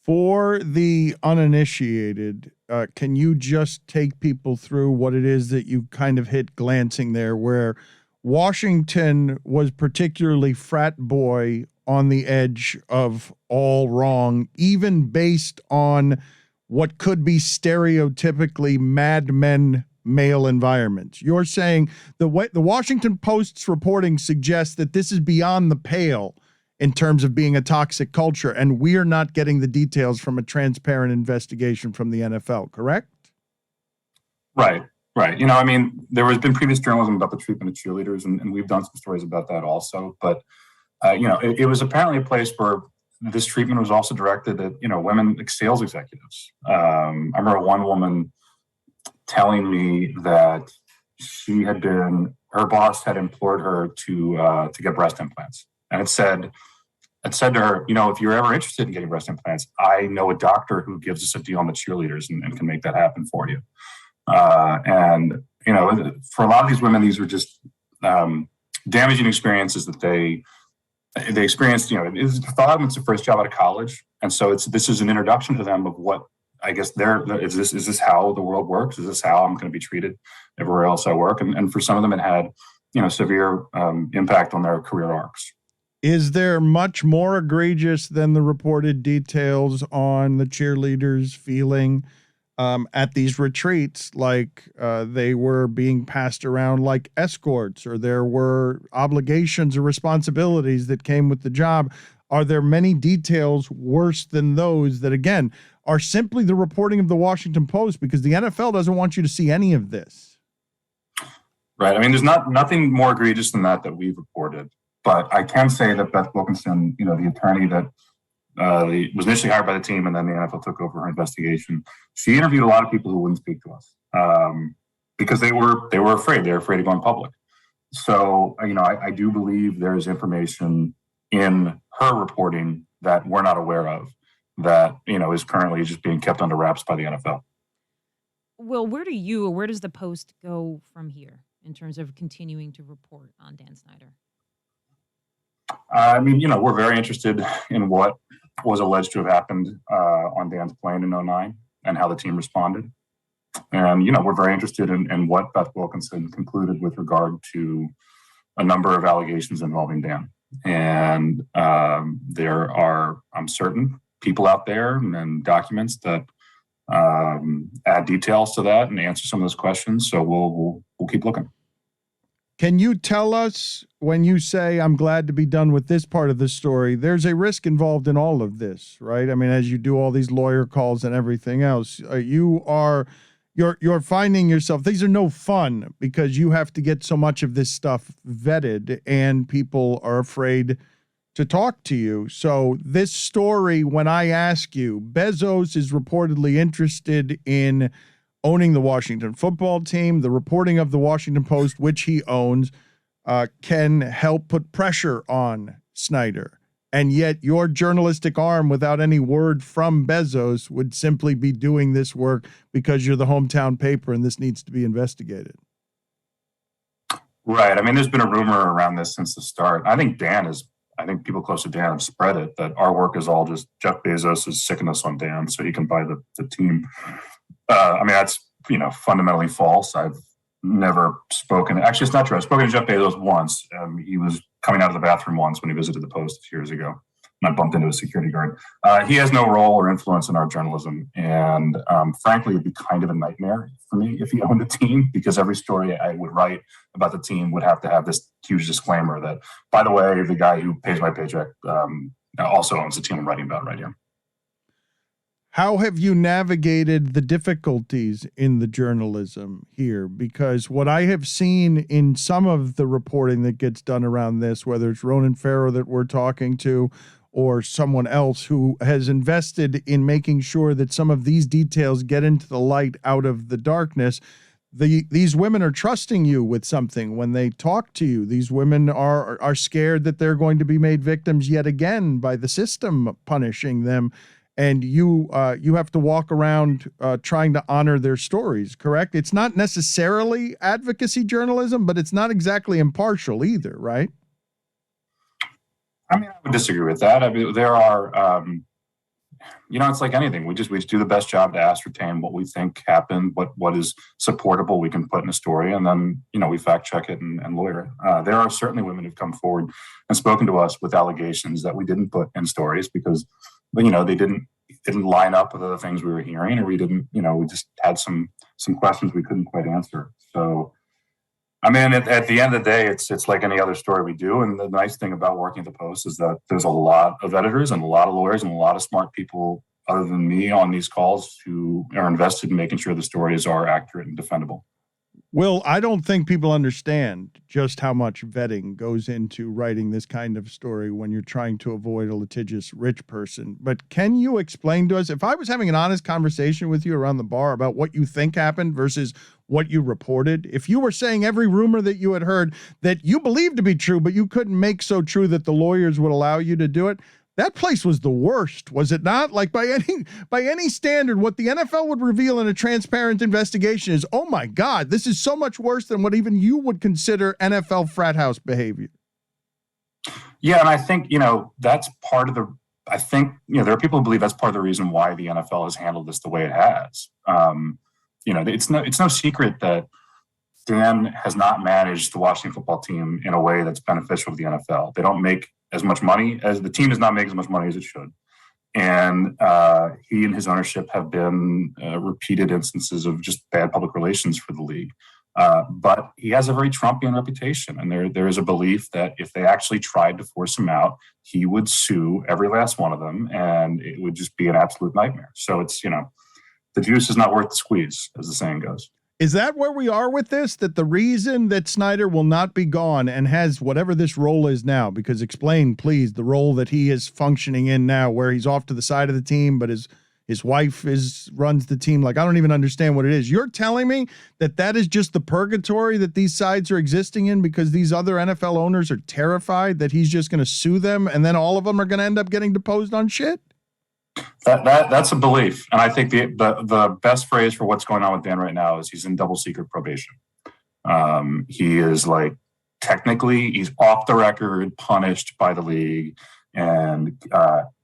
For the uninitiated, can you just take people through what it is that you kind of hit glancing there, where Washington was particularly frat boy on the edge of all wrong, even based on what could be stereotypically Mad Men male environments? You're saying the Washington Post's reporting suggests that this is beyond the pale in terms of being a toxic culture, and we're not getting the details from a transparent investigation from the NFL, correct? Right. There has been previous journalism about the treatment of cheerleaders, and we've done some stories about that also. But, it was apparently a place where this treatment was also directed at, women like sales executives. I remember one woman telling me that her boss had implored her to get breast implants. And it said to her, if you're ever interested in getting breast implants, I know a doctor who gives us a deal on the cheerleaders and can make that happen for you. And for a lot of these women, these were just damaging experiences that they experienced. For a lot of them, it's their first job out of college, and so this is an introduction to them of what I guess is this how the world works? Is this how I'm going to be treated everywhere else I work? And for some of them, it had severe impact on their career arcs. Is there much more egregious than the reported details on the cheerleaders feeling at these retreats like they were being passed around like escorts, or there were obligations or responsibilities that came with the job? Are there many details worse than those that, again, are simply the reporting of the Washington Post, because the NFL doesn't want you to see any of this? Right. I mean, there's nothing more egregious than that we've reported. But I can say that Beth Wilkinson, the attorney that was initially hired by the team and then the NFL took over her investigation, she interviewed a lot of people who wouldn't speak to us because they were afraid. They were afraid of going public. So, I do believe there is information in her reporting that we're not aware of that, is currently just being kept under wraps by the NFL. Well, where does the Post go from here in terms of continuing to report on Dan Snyder? We're very interested in what was alleged to have happened on Dan's plane in 2009 and how the team responded. And, we're very interested in what Beth Wilkinson concluded with regard to a number of allegations involving Dan. And there are, I'm certain, people out there and documents that add details to that and answer some of those questions. So we'll keep looking. Can you tell us, when you say, I'm glad to be done with this part of the story, there's a risk involved in all of this, right? I mean, as you do all these lawyer calls and everything else, you're finding yourself, these are no fun because you have to get so much of this stuff vetted and people are afraid to talk to you. So this story, when I ask you, Bezos is reportedly interested in owning the Washington football team. The reporting of the Washington Post, which he owns, can help put pressure on Snyder. And yet your journalistic arm, without any word from Bezos, would simply be doing this work because you're the hometown paper and this needs to be investigated. Right. I mean, there's been a rumor around this since the start. I think people close to Dan have spread it, that our work is all just Jeff Bezos is sicking us on Dan so he can buy the team. That's, fundamentally false. I've never spoken. Actually, it's not true. I've spoken to Jeff Bezos once. He was coming out of the bathroom once when he visited the Post a few years ago. And I bumped into a security guard. He has no role or influence in our journalism. And frankly, it'd be kind of a nightmare for me if he owned a team, because every story I would write about the team would have to have this huge disclaimer that, by the way, the guy who pays my paycheck also owns the team I'm writing about right here. How have you navigated the difficulties in the journalism here? Because what I have seen in some of the reporting that gets done around this, whether it's Ronan Farrow that we're talking to or someone else who has invested in making sure that some of these details get into the light out of the darkness, these women are trusting you with something when they talk to you. These women are scared that they're going to be made victims yet again by the system punishing them. And you have to walk around trying to honor their stories, correct? It's not necessarily advocacy journalism, but it's not exactly impartial either, right? I would disagree with that. There are, it's like anything. We just do the best job to ascertain what we think happened, what is supportable we can put in a story, and then, we fact check it and lawyer it. There are certainly women who've come forward and spoken to us with allegations that we didn't put in stories because they didn't line up with other things we were hearing, or we just had some questions we couldn't quite answer. So, at the end of the day, it's like any other story we do. And the nice thing about working at the Post is that there's a lot of editors and a lot of lawyers and a lot of smart people other than me on these calls who are invested in making sure the stories are accurate and defendable. Will, I don't think people understand just how much vetting goes into writing this kind of story when you're trying to avoid a litigious rich person. But can you explain to us, if I was having an honest conversation with you around the bar about what you think happened versus what you reported, if you were saying every rumor that you had heard that you believed to be true, but you couldn't make so true that the lawyers would allow you to do it, that place was the worst, was it not? Like by any standard, what the NFL would reveal in a transparent investigation is, oh my God, this is so much worse than what even you would consider NFL frat house behavior. Yeah, and I think, that's part of the, there are people who believe that's part of the reason why the NFL has handled this the way it has. It's no secret that Dan has not managed the Washington football team in a way that's beneficial to the NFL. They don't make as much money as the team does not make as much money as it should. And he and his ownership have been repeated instances of just bad public relations for the league. But he has a very Trumpian reputation. And there is a belief that if they actually tried to force him out, he would sue every last one of them. And it would just be an absolute nightmare. So it's, the juice is not worth the squeeze, as the saying goes. Is that where we are with this? That the reason that Snyder will not be gone and has whatever this role is now, because explain, please, the role that he is functioning in now, where he's off to the side of the team, but his wife runs the team. Like, I don't even understand what it is. You're telling me that is just the purgatory that these sides are existing in because these other NFL owners are terrified that he's just going to sue them and then all of them are going to end up getting deposed on shit? That's a belief, and I think the best phrase for what's going on with Dan right now is he's in double secret probation. He is technically he's off the record, punished by the league, and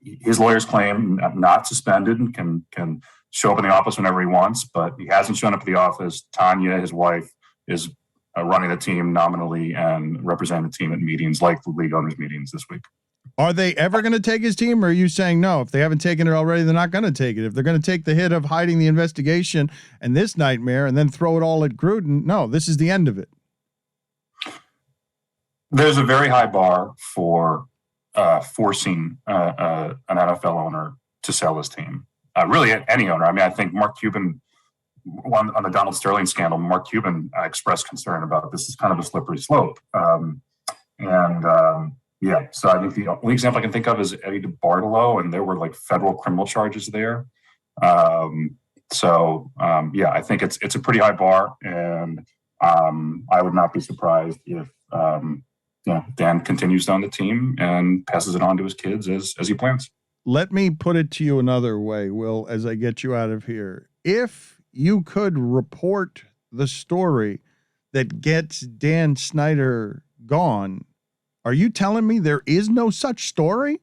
his lawyers claim not suspended and can show up in the office whenever he wants, but he hasn't shown up at the office. Tanya, his wife, is running the team nominally and representing the team at meetings like the league owners meetings this week. Are they ever going to take his team, or are you saying no? If they haven't taken it already, they're not going to take it. If they're going to take the hit of hiding the investigation and this nightmare and then throw it all at Gruden, no, this is the end of it. There's a very high bar for forcing an NFL owner to sell his team. Really, any owner. I mean, I think Mark Cuban, on the Donald Sterling scandal, Mark Cuban expressed concern about this is kind of a slippery slope. Yeah, so I think the only example I can think of is Eddie DeBartolo, and there were federal criminal charges there. Yeah, I think it's a pretty high bar, and I would not be surprised if Dan continues on the team and passes it on to his kids as he plans. Let me put it to you another way, Will, as I get you out of here. If you could report the story that gets Dan Snyder gone, are you telling me there is no such story?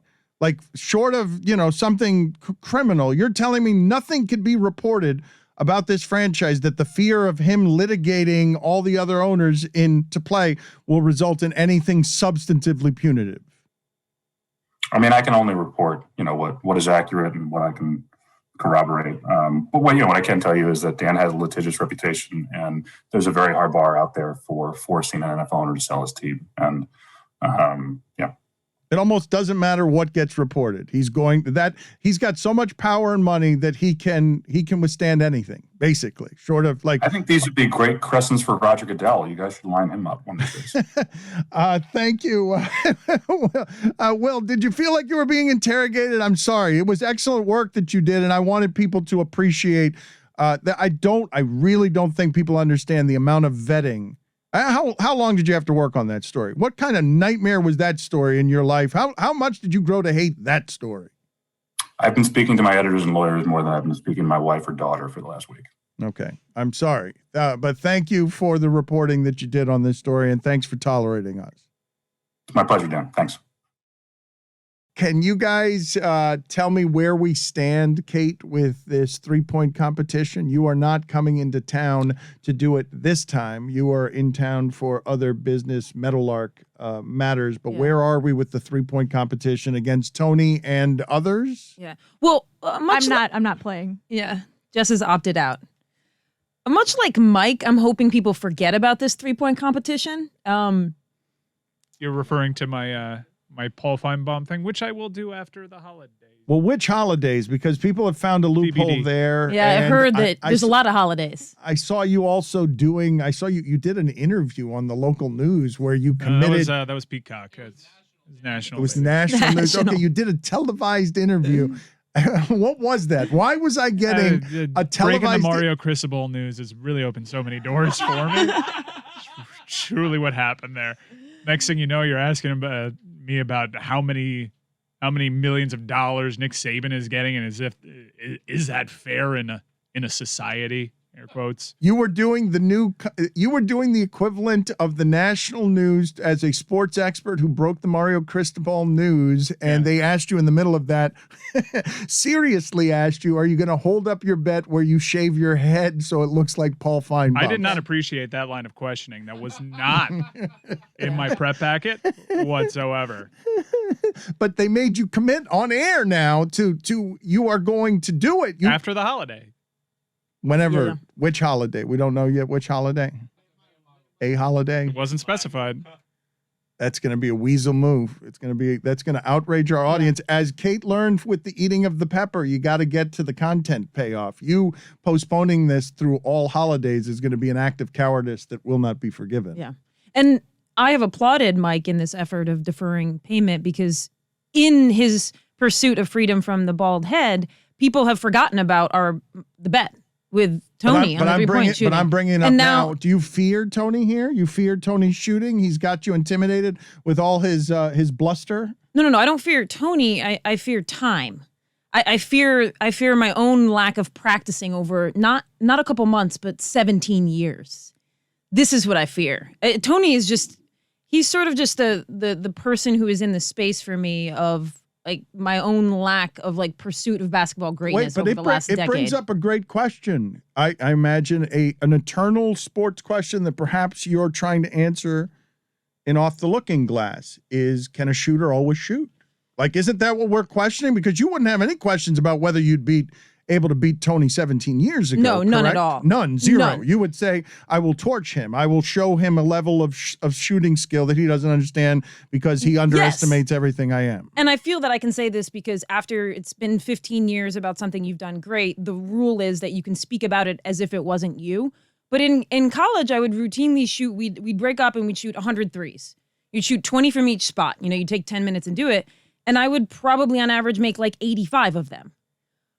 Short of, something criminal, you're telling me nothing could be reported about this franchise, that the fear of him litigating all the other owners into play will result in anything substantively punitive? I mean, I can only report, what is accurate and what I can corroborate. But what I can tell you is that Dan has a litigious reputation, and there's a very high bar out there for forcing an NFL owner to sell his team. And yeah. It almost doesn't matter what gets reported. He's got so much power and money that he can withstand anything, basically, short of I think these would be great crescents for Roger Goodell. You guys should line him up one of these days. Thank you. Will, did you feel like you were being interrogated? I'm sorry. It was excellent work that you did, and I wanted people to appreciate that. I really don't think people understand the amount of vetting. How long did you have to work on that story? What kind of nightmare was that story in your life? How much did you grow to hate that story? I've been speaking to my editors and lawyers more than I've been speaking to my wife or daughter for the last week. Okay. I'm sorry. But thank you for the reporting that you did on this story, and thanks for tolerating us. It's my pleasure, Dan. Thanks. Can you guys tell me where we stand, Kate, with this 3-point competition? You are not coming into town to do it this time. You are in town for other business Meadowlark matters. But where are we with the 3-point competition against Tony and others? Yeah. Well, I'm not playing. Yeah. Jess has opted out. Much like Mike, I'm hoping people forget about this 3-point competition. You're referring to my my Paul Finebaum thing, which I will do after the holidays. Well, which holidays? Because people have found a loophole TBD. there. Yeah, I and heard that there's a lot of holidays. I saw you also doing. I saw you did an interview on the local news where you committed. That was Peacock. It's national. It was baby. national news. National. Okay, you did a televised interview. What was that? Why was I getting a televised? Breaking the Mario Cristobal news has really opened so many doors for me. Truly, what happened there. Next thing you know, you're asking me about how many millions of dollars Nick Saban is getting, and is that fair in a society? Air quotes. You were doing the equivalent of the national news as a sports expert who broke the Mario Cristobal news, and they asked you in the middle of that, seriously asked you, are you going to hold up your bet where you shave your head so it looks like Paul Finebaum? I did not appreciate that line of questioning. That was not in my prep packet whatsoever. But they made you commit on air now to you are going to do it. After the holiday. Whenever, Yeah. which holiday? We don't know yet which holiday. A holiday. It wasn't specified. That's going to be a weasel move. That's going to outrage our audience. As Kate learned with the eating of the pepper, you got to get to the content payoff. You postponing this through all holidays is going to be an act of cowardice that will not be forgiven. Yeah. And I have applauded Mike in this effort of deferring payment because in his pursuit of freedom from the bald head, people have forgotten about the bet with Tony on the three-point shooting. But I'm bringing it up And now. Do you fear Tony here? You fear Tony's shooting? He's got you intimidated with all his bluster? No. I don't fear Tony. I fear time. I fear my own lack of practicing over not a couple months, but 17 years. This is what I fear. Tony is he's sort of just the person who is in the space for me of like my own lack of like pursuit of basketball greatness over the last decade. It brings up a great question. I imagine an eternal sports question that perhaps you're trying to answer in Off the Looking Glass is, can a shooter always shoot? Like, isn't that what we're questioning? Because you wouldn't have any questions about whether you'd be able to beat Tony 17 years ago. No, none correct? at all. None, zero. None. You would say, I will torch him. I will show him a level of shooting skill that he doesn't understand because he underestimates everything I am. And I feel that I can say this because after it's been 15 years about something you've done great, the rule is that you can speak about it as if it wasn't you. But in college, I would routinely shoot, we'd break up and we'd shoot 100 threes. You'd shoot 20 from each spot. You'd take 10 minutes and do it. And I would probably on average make like 85 of them.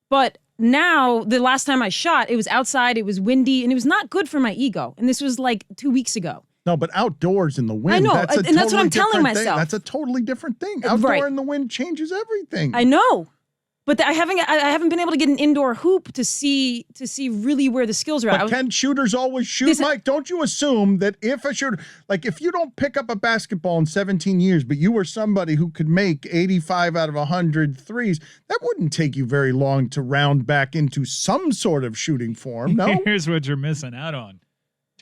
But now, the last time I shot, it was outside, it was windy, and it was not good for my ego. And this was like 2 weeks ago. No, but outdoors in the wind. I know, that's and that's what I'm telling different thing. myself. That's a totally different thing. Outdoor Right. in the wind changes everything. I know. But I haven't been able to get an indoor hoop to see really where the skills are at. But can shooters always shoot, Mike? Don't you assume that if a shooter, like if you don't pick up a basketball in 17 years, but you were somebody who could make 85 out of 100 threes, that wouldn't take you very long to round back into some sort of shooting form, no? Here's what you're missing out on.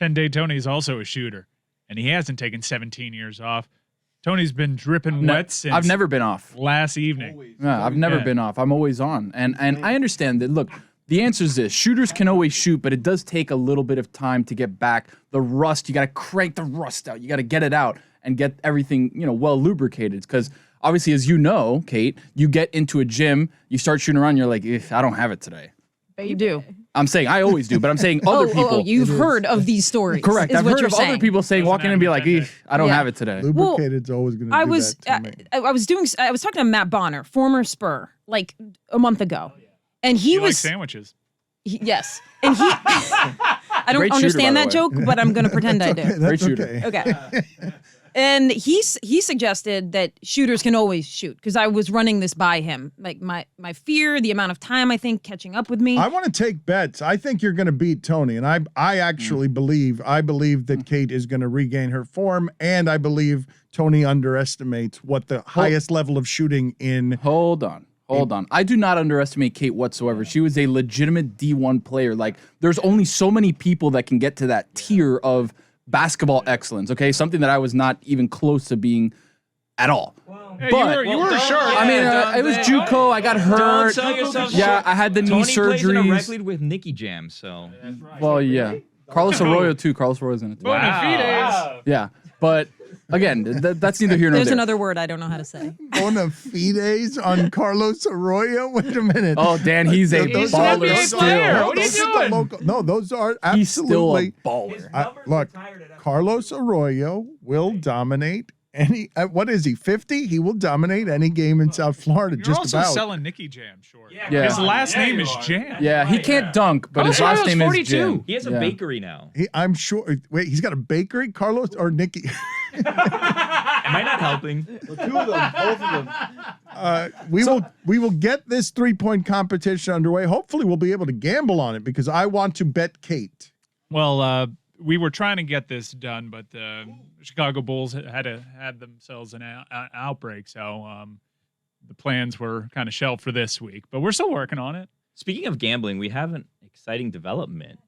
10-Day Tony's also a shooter, and he hasn't taken 17 years off. Tony's been dripping wet since I've never been off. last evening. No, I've never been off. I'm always on. And I understand that, look, the answer is this. Shooters can always shoot, but it does take a little bit of time to get back. The rust, you got to crank the rust out. You got to get it out and get everything, well lubricated. Because obviously, as you know, Kate, you get into a gym, you start shooting around, you're like, I don't have it today. You do. I'm saying I always do, but I'm saying other people. Oh, you've heard of these stories. Correct. Is I've what heard you're of saying. other people saying, walk in and be like, I don't have it today. Lubricated's always going to do that to me. I was talking to Matt Bonner, former Spur, like a month ago. And he You was like sandwiches. yes. And he I don't Great shooter, understand by that the joke, but I'm going to pretend I do. That's Great shooter. Okay. And he suggested that shooters can always shoot because I was running this by him. Like my fear, the amount of time I think catching up with me. I want to take bets. I think you're going to beat Tony, and I actually believe that Kate is going to regain her form, and I believe Tony underestimates what the highest level of shooting in. Hold on. I do not underestimate Kate whatsoever. She was a legitimate D1 player. Like, there's only so many people that can get to that tier of basketball excellence, okay? Something that I was not even close to being at all. Hey, But you were sure. I mean, it was JUCO. I got hurt. Don't sell yourself Yeah, short. I had the knee Tony plays in a rec surgeries. league with Nicky Jam, so. Well, yeah. Carlos Arroyo too. Carlos Arroyo's in it too. Bonafides. Yeah, but Again, that's neither here nor There's there. another word I don't know how to say. Bona fides on Carlos Arroyo. Wait a minute. Oh, Dan, he's a He's an baller NBA still. player. What are you Those are the doing? no, those are He's still a absolutely. baller. Look, Carlos Arroyo will dominate any. What is he? 50? He will dominate any game in South Florida. You're just also about. selling Nicky Jam short. Yeah. His last name is Jam. Yeah, he can't dunk, but his Carlos last name Arroyo's is Jim. He has a Yeah. bakery now. I'm sure. Wait, he's got a bakery. Carlos or Nicky? Am I not helping? Well, two of them, both of them. We will get this 3-point competition underway. Hopefully, we'll be able to gamble on it because I want to bet Kate. Well, we were trying to get this done, but the Chicago Bulls had themselves an outbreak, so the plans were kind of shelved for this week. But we're still working on it. Speaking of gambling, we have an exciting development.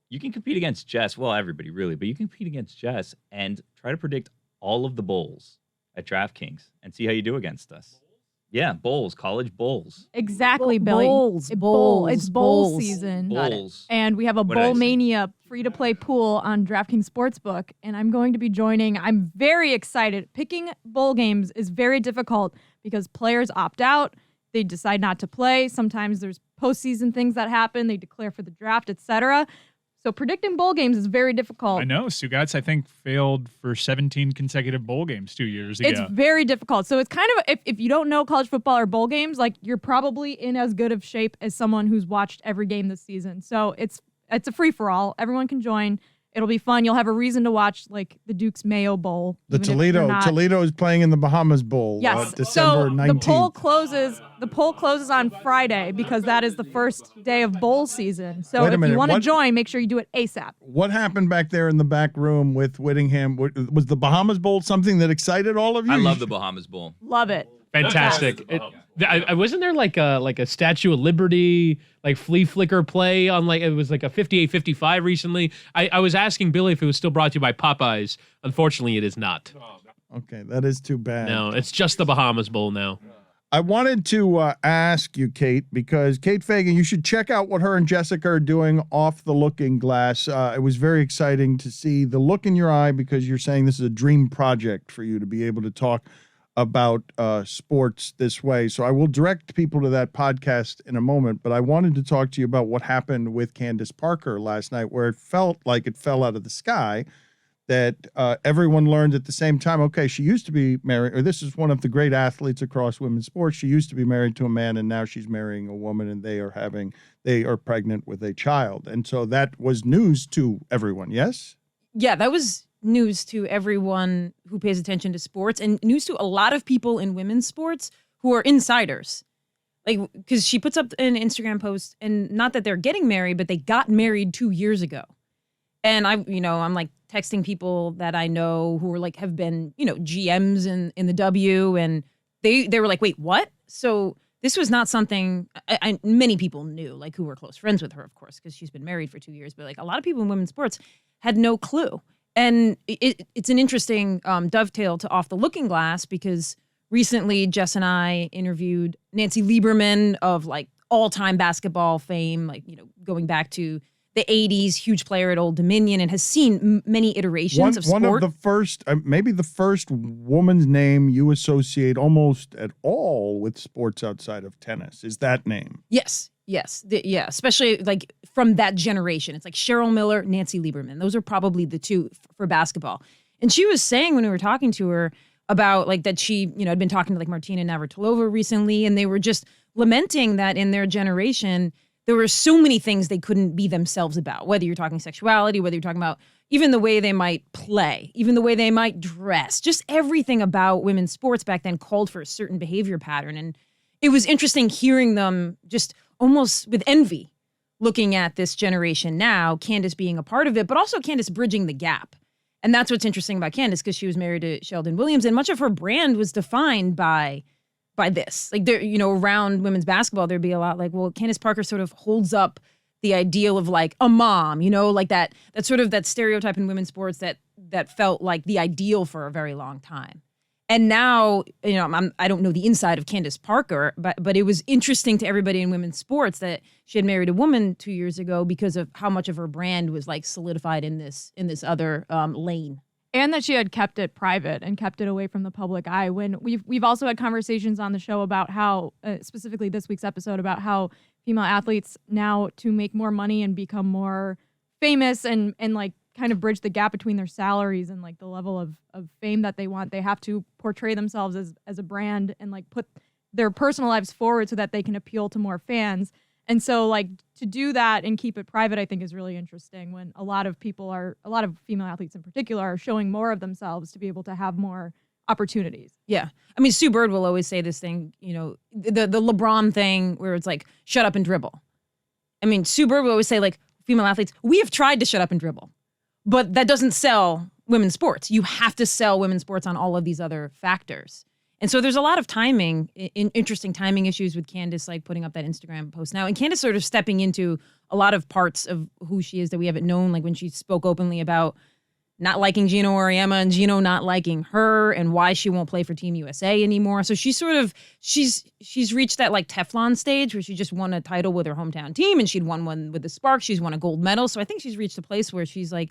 You can compete against Jess. Well, everybody really, but you can compete against Jess and try to predict all of the bowls at DraftKings and see how you do against us. Yeah, bowls, college bowls. Exactly, Billy. Bowls, It's bowl. It's bowl bowls. season. Bowls. And we have a What did I Bowl say? Mania free-to-play pool on DraftKings Sportsbook, and I'm going to be joining. I'm very excited. Picking bowl games is very difficult because players opt out. They decide not to play. Sometimes there's postseason things that happen. They declare for the draft, etc. So predicting bowl games is very difficult. I know Stugotz, I think, failed for 17 consecutive bowl games 2 years ago. It's very difficult. So it's kind of, if you don't know college football or bowl games, like you're probably in as good of shape as someone who's watched every game this season. So it's a free-for-all. Everyone can join. It'll be fun. You'll have a reason to watch like the Duke's Mayo Bowl. The even if you're not- Toledo is playing in the Bahamas Bowl. Yes. December So 19th. the poll closes on Friday because that is the first day of bowl season. So Wait a if minute, you want to what- join, make sure you do it ASAP. What happened back there in the back room with Whittingham? Was the Bahamas Bowl something that excited all of you? I love the Bahamas Bowl. Love it. Fantastic. I wasn't there like a Statue of Liberty, like flea flicker play on it was like a 58-55 recently. I was asking Billy if it was still brought to you by Popeyes. Unfortunately, it is not. Okay, that is too bad. No, it's just the Bahamas Bowl now. I wanted to ask you, Kate, because Kate Fagan, you should check out what her and Jessica are doing off the looking glass. It was very exciting to see the look in your eye because you're saying this is a dream project for you to be able to talk about sports this way. So I will direct people to that podcast in a moment, but I wanted to talk to you about what happened with Candace Parker last night, where it felt like it fell out of the sky, that everyone learned at the same time, okay, she used to be married, or this is one of the great athletes across women's sports. She used to be married to a man, and now she's marrying a woman, and they are pregnant with a child. And so that was news to everyone, yes? Yeah, that was news to everyone who pays attention to sports and news to a lot of people in women's sports who are insiders. Like, because she puts up an Instagram post, and not that they're getting married, but they got married 2 years ago. And I'm like texting people that I know who are like, have been, GMs in the W, and they were like, wait, what? So this was not something many people knew, like who were close friends with her, of course, because she's been married for 2 years, but like a lot of people in women's sports had no clue. And it's an interesting dovetail to Off the Looking Glass, because recently Jess and I interviewed Nancy Lieberman of like all-time basketball fame, like, going back to the 80s, huge player at Old Dominion, and has seen many iterations of sport. One of the first, maybe the first woman's name you associate almost at all with sports outside of tennis is that name. Yes. Especially like from that generation. It's like Cheryl Miller, Nancy Lieberman. Those are probably the two for basketball. And she was saying when we were talking to her about like that she, had been talking to like Martina Navratilova recently, and they were just lamenting that in their generation, there were so many things they couldn't be themselves about, whether you're talking sexuality, whether you're talking about even the way they might play, even the way they might dress, just everything about women's sports back then called for a certain behavior pattern. And it was interesting hearing them just almost with envy looking at this generation now, Candace being a part of it, but also Candace bridging the gap. And that's what's interesting about Candace, because she was married to Sheldon Williams, and much of her brand was defined by this. Like, there, around women's basketball, there'd be a lot like, well, Candace Parker sort of holds up the ideal of like a mom, like that sort of that stereotype in women's sports that felt like the ideal for a very long time. And now, I don't know the inside of Candace Parker, but it was interesting to everybody in women's sports that she had married a woman 2 years ago because of how much of her brand was like solidified in this other lane. And that she had kept it private and kept it away from the public eye. When we've also had conversations on the show about how, specifically this week's episode, about how female athletes now, to make more money and become more famous and like kind of bridge the gap between their salaries and like the level of fame that they want, they have to portray themselves as a brand and like put their personal lives forward so that they can appeal to more fans. And so like to do that and keep it private, I think is really interesting when a lot of female athletes in particular are showing more of themselves to be able to have more opportunities. Yeah. I mean, Sue Bird will always say this thing, the LeBron thing where it's like, shut up and dribble. I mean, Sue Bird will always say like, female athletes, we have tried to shut up and dribble, but that doesn't sell women's sports. You have to sell women's sports on all of these other factors. And so there's a lot of interesting timing issues with Candace, like putting up that Instagram post now. And Candace sort of stepping into a lot of parts of who she is that we haven't known, like when she spoke openly about not liking Gino Auriemma and Gino not liking her and why she won't play for Team USA anymore. So she's reached that like Teflon stage where she just won a title with her hometown team and she'd won one with the Sparks. She's won a gold medal. So I think she's reached a place where she's like,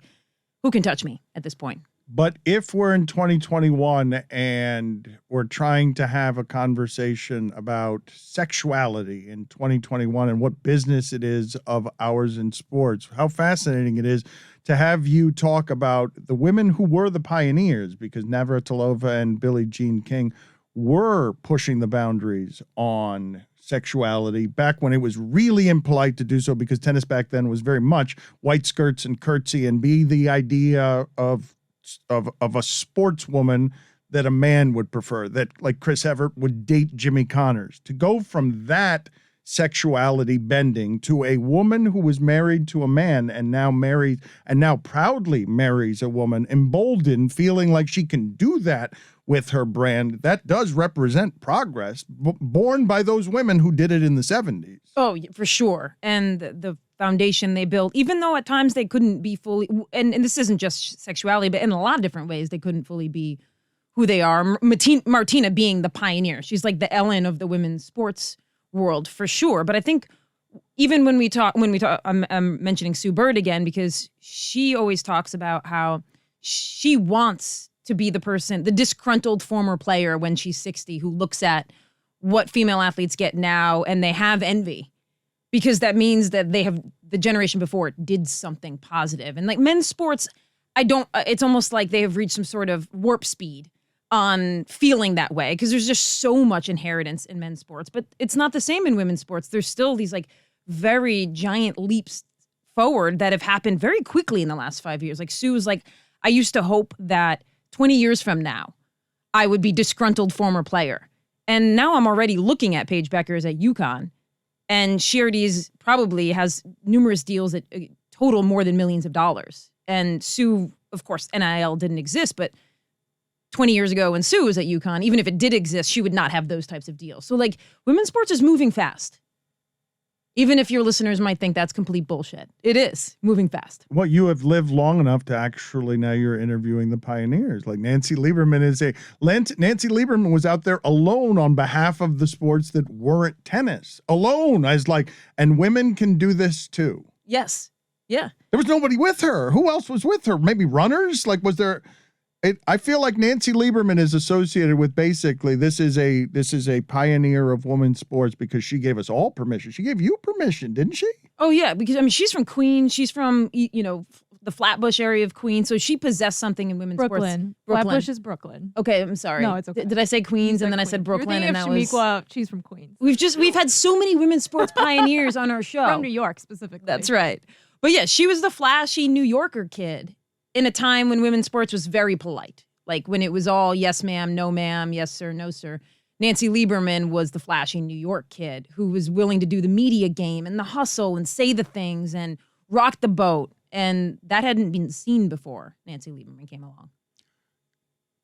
who can touch me at this point? But if we're in 2021 and we're trying to have a conversation about sexuality in 2021 and what business it is of ours in sports, how fascinating it is to have you talk about the women who were the pioneers, because Navratilova and Billie Jean King were pushing the boundaries on sexuality back when it was really impolite to do so, because tennis back then was very much white skirts and curtsy and be the idea of a sportswoman that a man would prefer, that like Chris Evert would date Jimmy Connors. To go from that sexuality bending to a woman who was married to a man and now proudly marries a woman, emboldened, feeling like she can do that with her brand, that does represent progress born by those women who did it in the 70s. Oh, for sure. And the foundation they built, even though at times they couldn't be fully, and this isn't just sexuality, but in a lot of different ways, they couldn't fully be who they are. Martina being the pioneer. She's like the Ellen of the women's sports world for sure. But I think even when we talk, I'm mentioning Sue Bird again, because she always talks about how she wants to be the person, the disgruntled former player when she's 60, who looks at what female athletes get now and they have envy, because that means that they have, the generation before it did something positive. And like men's sports, it's almost like they have reached some sort of warp speed on feeling that way, because there's just so much inheritance in men's sports, but it's not the same in women's sports. There's still these like very giant leaps forward that have happened very quickly in the last 5 years. Like Sue was like, I used to hope that 20 years from now, I would be disgruntled former player. And now I'm already looking at Paige Beckers at UConn, and she already probably has numerous deals that total more than millions of dollars. And Sue, of course, NIL didn't exist, but 20 years ago when Sue was at UConn, even if it did exist, she would not have those types of deals. So like women's sports is moving fast. Even if your listeners might think that's complete bullshit. It is moving fast. Well, you have lived long enough to actually, now you're interviewing the pioneers. Like Nancy Lieberman Nancy Lieberman was out there alone on behalf of the sports that weren't tennis. Alone. And women can do this too. Yes. Yeah. There was nobody with her. Who else was with her? Maybe runners? Like, was there... I feel like Nancy Lieberman is associated with basically this is a pioneer of women's sports because she gave us all permission. She gave you permission, didn't she? Oh yeah, because I mean she's from Queens. She's from the Flatbush area of Queens, so she possessed something in women's sports. Flatbush is Brooklyn. Okay, I'm sorry. No, it's okay. Did I say Queens and then Queens. I said Brooklyn? You're and that Shamiqua, she's from Queens. We've had so many women's sports pioneers on our show. From New York specifically. That's right. But yeah, she was the flashy New Yorker kid in a time when women's sports was very polite. Like when it was all yes ma'am, no ma'am, yes sir, no sir. Nancy Lieberman was the flashy New York kid who was willing to do the media game and the hustle and say the things and rock the boat. And that hadn't been seen before Nancy Lieberman came along.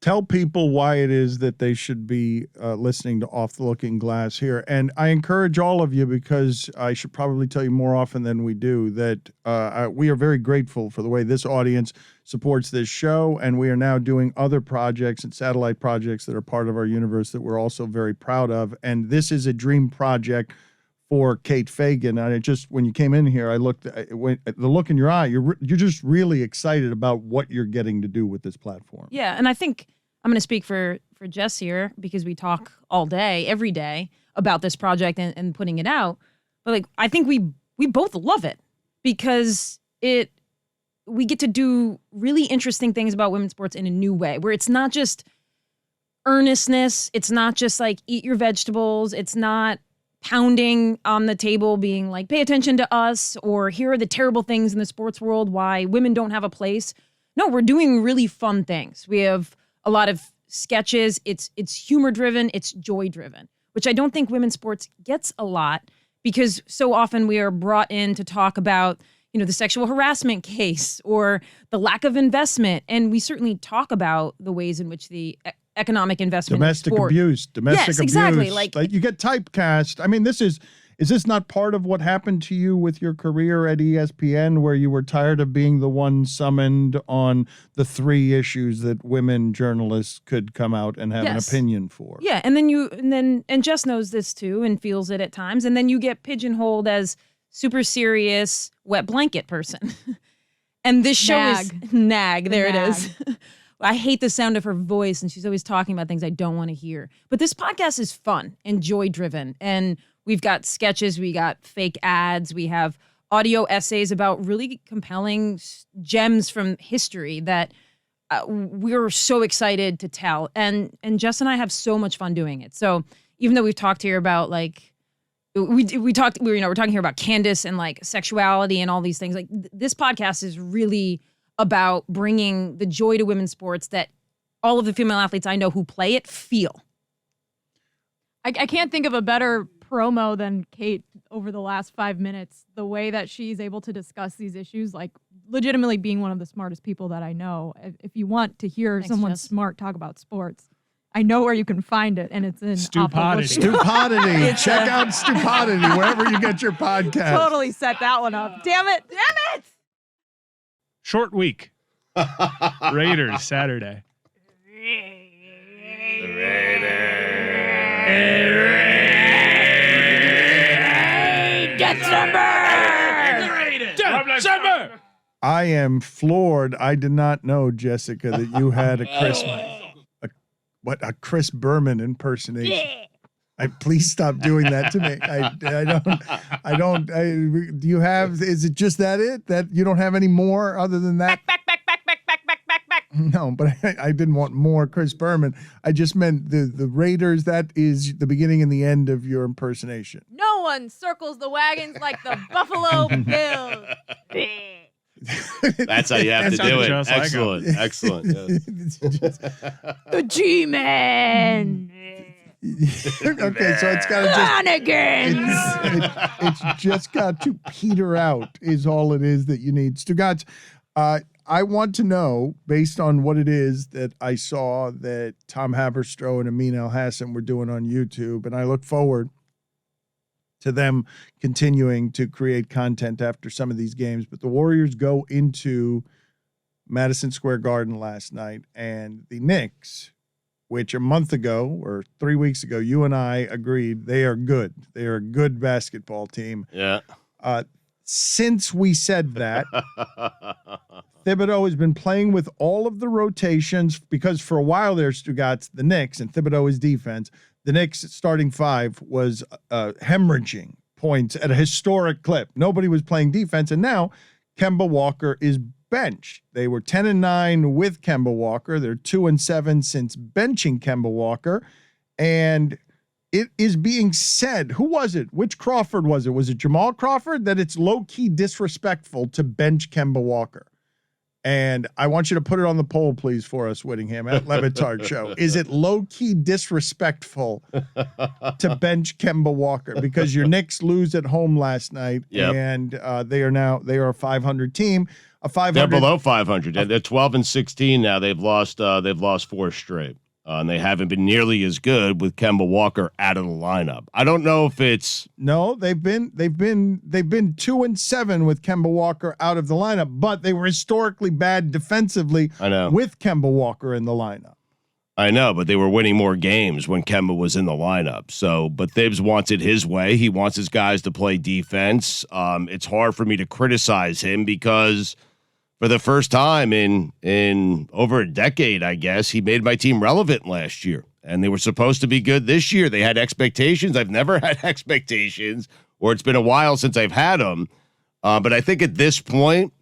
Tell people why it is that they should be listening to Off the Looking Glass here. And I encourage all of you, because I should probably tell you more often than we do, that we are very grateful for the way this audience supports this show. And we are now doing other projects and satellite projects that are part of our universe that we're also very proud of. And this is a dream project for Kate Fagan. And when you came in here, I looked at the look in your eye. You're just really excited about what you're getting to do with this platform. Yeah, and I think I'm going to speak for Jess here because we talk all day, every day about this project and putting it out. But like, I think we both love it because we get to do really interesting things about women's sports in a new way, where it's not just earnestness, it's not just like eat your vegetables, it's not pounding on the table being like, pay attention to us, or here are the terrible things in the sports world, why women don't have a place. No, we're doing really fun things. We have a lot of sketches. It's humor driven, it's joy driven, which I don't think women's sports gets a lot because so often we are brought in to talk about, the sexual harassment case or the lack of investment. And we certainly talk about the ways in which the economic investment domestic abuse. Yes, exactly. Like you get typecast. I mean, is this not part of what happened to you with your career at ESPN, where you were tired of being the one summoned on the 3 issues that women journalists could come out and have an opinion for? Yeah, and Jess knows this too and feels it at times, and then you get pigeonholed as super serious wet blanket person. And this show is nag. There it is. I hate the sound of her voice, and she's always talking about things I don't want to hear. But this podcast is fun and joy-driven, and we've got sketches, we got fake ads, we have audio essays about really compelling gems from history that we're so excited to tell. And Jess and I have so much fun doing it. So even though we've talked here about like, we're talking here about Candace and like sexuality and all these things, like this podcast is really about bringing the joy to women's sports that all of the female athletes I know who play it feel. I can't think of a better promo than Kate over the last 5 minutes. The way that she's able to discuss these issues, like legitimately being one of the smartest people that I know. If you want to hear someone smart talk about sports, I know where you can find it, and it's in Stupodity. Stupodity. Check out Stupodity wherever you get your podcast. Totally set that one up. Damn it. Short week. Raiders Saturday. December. I am floored. I did not know, Jessica, that you had a Chris Berman impersonation. Please stop doing that to me. Do you have, is it just that you don't have any more other than that? Back. No, but I didn't want more Chris Berman. I just meant the Raiders. That is the beginning and the end of your impersonation. No one circles the wagons like the Buffalo Bills. That's how you have to do it. Excellent. Like Excellent. Yes. The G-Man. Okay, so it's got to it's just got to peter out is all it is that you need. Stugotz, I want to know, based on what it is that I saw that Tom Haberstroh and Amin El-Hassan were doing on YouTube, and I look forward to them continuing to create content after some of these games. But the Warriors go into Madison Square Garden last night, and the Knicks, which a month ago or 3 weeks ago, you and I agreed they are good. They are a good basketball team. Yeah. Since we said that, Thibodeau has been playing with all of the rotations because for a while there, Stugotz, the Knicks, and Thibodeau is defense, the Knicks starting 5 was hemorrhaging points at a historic clip. Nobody was playing defense, and now Kemba Walker is benched. They were 10-9 with Kemba Walker. They're 2-7 since benching Kemba Walker, and it is being said, who was it? Which Crawford was it? Was it Jamal Crawford? That it's low-key disrespectful to bench Kemba Walker. And I want you to put it on the poll, please, for us, Whittingham, at LeBatard Show. Is it low-key disrespectful to bench Kemba Walker? Because your Knicks lose at home last night, and they are a 500 team. They're below 500. They're 12-16 now. They've lost 4 straight. And they haven't been nearly as good with Kemba Walker out of the lineup. I don't know if it's they've been 2-7 with Kemba Walker out of the lineup, but they were historically bad defensively with Kemba Walker in the lineup. I know, but they were winning more games when Kemba was in the lineup. So, but Thibs wants it his way. He wants his guys to play defense. It's hard for me to criticize him because for the first time in over a decade, I guess, he made my team relevant last year. And they were supposed to be good this year. They had expectations. I've never had expectations, or it's been a while since I've had them. But I think at this point,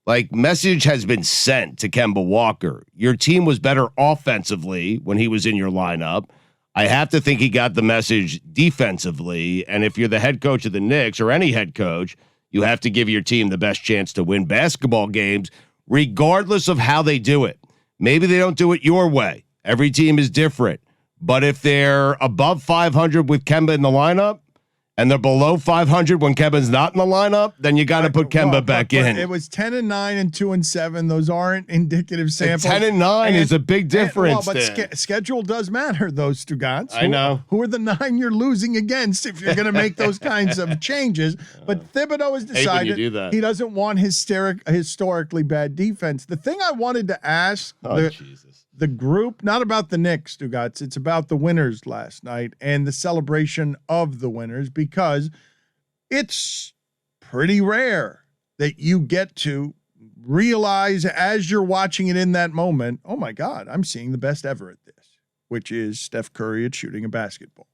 like, message has been sent to Kemba Walker. Your team was better offensively when he was in your lineup. I have to think he got the message defensively. And if you're the head coach of the Knicks or any head coach, you have to give your team the best chance to win basketball games, regardless of how they do it. Maybe they don't do it your way. Every team is different. But if they're above 500 with Kemba in the lineup, and they're below 500 when Kemba's not in the lineup, then you got to put Kemba back in. It was 10-9 and 2-7. Those aren't indicative samples. 10-9 is a big difference. But schedule does matter, though, Stugotz. I know. Who are the 9 you're losing against if you're going to make those kinds of changes? But Thibodeau has decided he doesn't want historically bad defense. The thing I wanted to ask the group, not about the Knicks, Stugotz, it's about the winners last night and the celebration of the winners, because it's pretty rare that you get to realize as you're watching it in that moment, oh my God, I'm seeing the best ever at this, which is Steph Curry at shooting a basketball.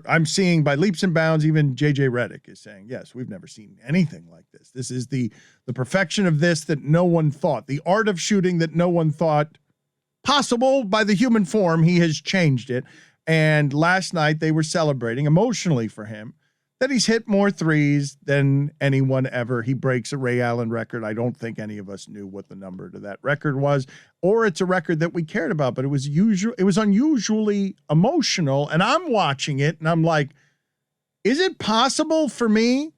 I'm seeing by leaps and bounds, even JJ Redick is saying, yes, we've never seen anything like this. This is the perfection of this that no one thought, the art of shooting that no one thought possible by the human form. He has changed it. And last night they were celebrating emotionally for him that he's hit more threes than anyone ever. He breaks a Ray Allen record. I don't think any of us knew what the number to that record was, or it's a record that we cared about, but it was unusually emotional. And I'm watching it and I'm like, is it possible for me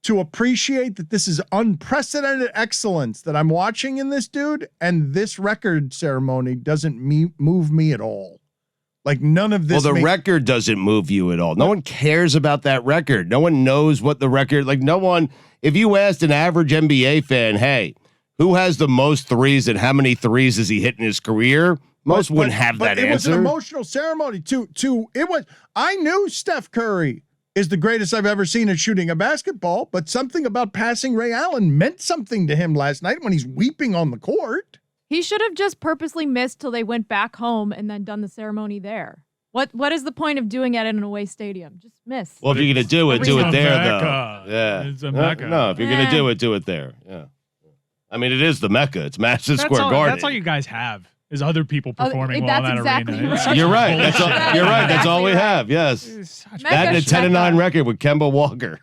to appreciate that this is unprecedented excellence that I'm watching in this dude, and this record ceremony doesn't move me at all? Like, none of this. Well, the record doesn't move you at all. No one cares about that record. No one knows what the record, like, no one, if you asked an average NBA fan, hey, who has the most threes and how many threes has he hit in his career? Most wouldn't have that answer. It was an emotional ceremony I knew Steph Curry is the greatest I've ever seen at shooting a basketball, but something about passing Ray Allen meant something to him last night when he's weeping on the court. He should have just purposely missed till they went back home and then done the ceremony there. What is the point of doing it in an away stadium? Just miss. Well, if you're going to do it there, Mecca. though. Yeah. It's a Mecca. No, if you're going to do it there. Yeah. I mean, it is the Mecca. It's Madison Square Garden. That's all you guys have. Is other people performing well in that exactly arena. Right. You're right. You're right. That's all we have. Yes. That and a 10-9 record with Kemba Walker.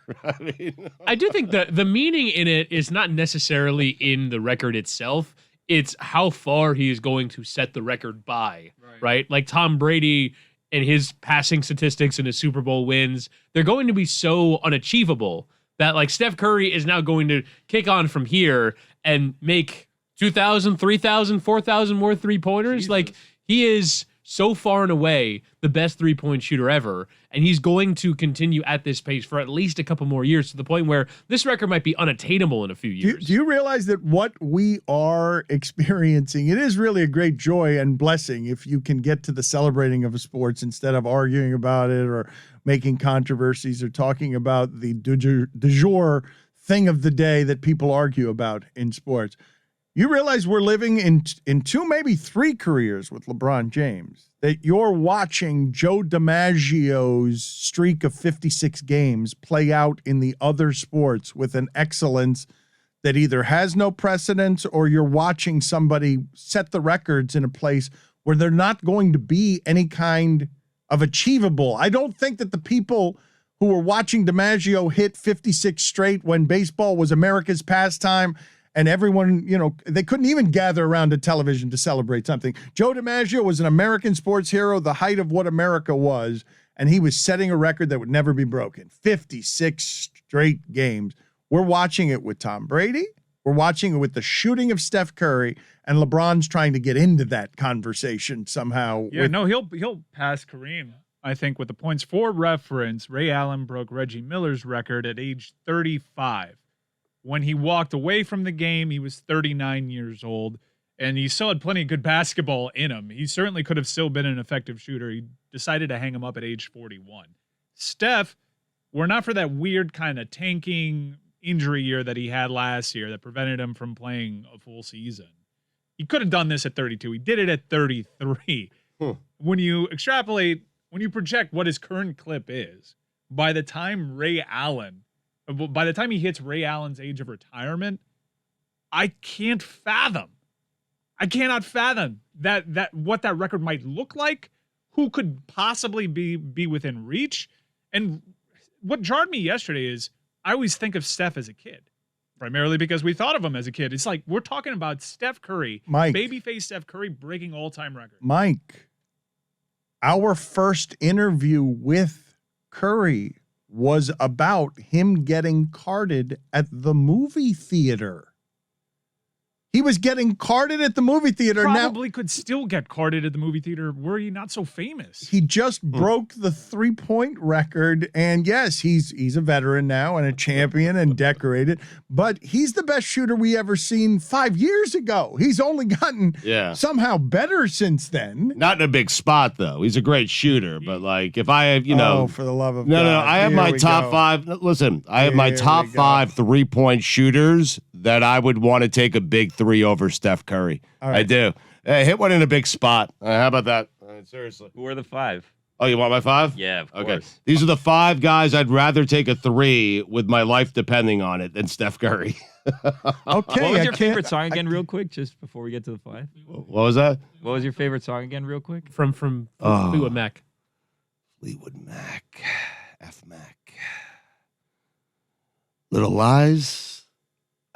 I do think the meaning in it is not necessarily in the record itself. It's how far he is going to set the record by, right? Like Tom Brady and his passing statistics and his Super Bowl wins, they're going to be so unachievable that, like, Steph Curry is now going to kick on from here and make 2,000, 3,000, 4,000 more three-pointers. Like, he is so far and away the best three-point shooter ever, and he's going to continue at this pace for at least a couple more years, to the point where this record might be unattainable in a few years. Do you realize that what we are experiencing, it is really a great joy and blessing if you can get to the celebrating of sports instead of arguing about it or making controversies or talking about the du jour thing of the day that people argue about in sports. You realize we're living in 2, maybe 3 careers with LeBron James, that you're watching Joe DiMaggio's streak of 56 games play out in the other sports with an excellence that either has no precedence, or you're watching somebody set the records in a place where they're not going to be any kind of achievable. I don't think that the people who were watching DiMaggio hit 56 straight when baseball was America's pastime and everyone, they couldn't even gather around a television to celebrate something. Joe DiMaggio was an American sports hero, the height of what America was, and he was setting a record that would never be broken. 56 straight games. We're watching it with Tom Brady. We're watching it with the shooting of Steph Curry, and LeBron's trying to get into that conversation somehow. Yeah, he'll pass Kareem, I think, with the points. For reference, Ray Allen broke Reggie Miller's record at age 35. When he walked away from the game, he was 39 years old. and he still had plenty of good basketball in him. He certainly could have still been an effective shooter. He decided to hang him up at age 41. Steph, were not for that weird kind of tanking injury year that he had last year that prevented him from playing a full season. He could have done this at 32. He did it at 33. When you extrapolate, when you project what his current clip is, by the time he hits Ray Allen's age of retirement, I cannot fathom that what that record might look like, who could possibly be within reach. And what jarred me yesterday is I always think of Steph as a kid, primarily because we thought of him as a kid. It's like we're talking about Steph Curry, babyface Steph Curry breaking all-time records. Mike, our first interview with Curry was about him getting carded at the movie theater. He was getting carded at the movie theater. Probably could still get carded at the movie theater were he not so famous. He just broke the 3-point record, and yes, he's a veteran now and a champion and decorated, but he's the best shooter we ever seen 5 years ago. He's only gotten somehow better since then. Not in a big spot, though. He's a great shooter, but like if I have, for the love of God. No, I have my top 5. Listen, I have my top 5 3-point shooters that I would want to take a big 3 over Steph Curry. Right. I do. Hey, hit one in a big spot. How about that? Seriously. Who are the 5? Oh, you want my 5? Yeah, of course. Okay. These are the 5 guys I'd rather take a 3 with my life depending on it than Steph Curry. Okay. What was your favorite song again, real quick, just before we get to the 5? What was that? What was your favorite song again, real quick? From Fleetwood Mac. Fleetwood Mac. F Mac. Little Lies.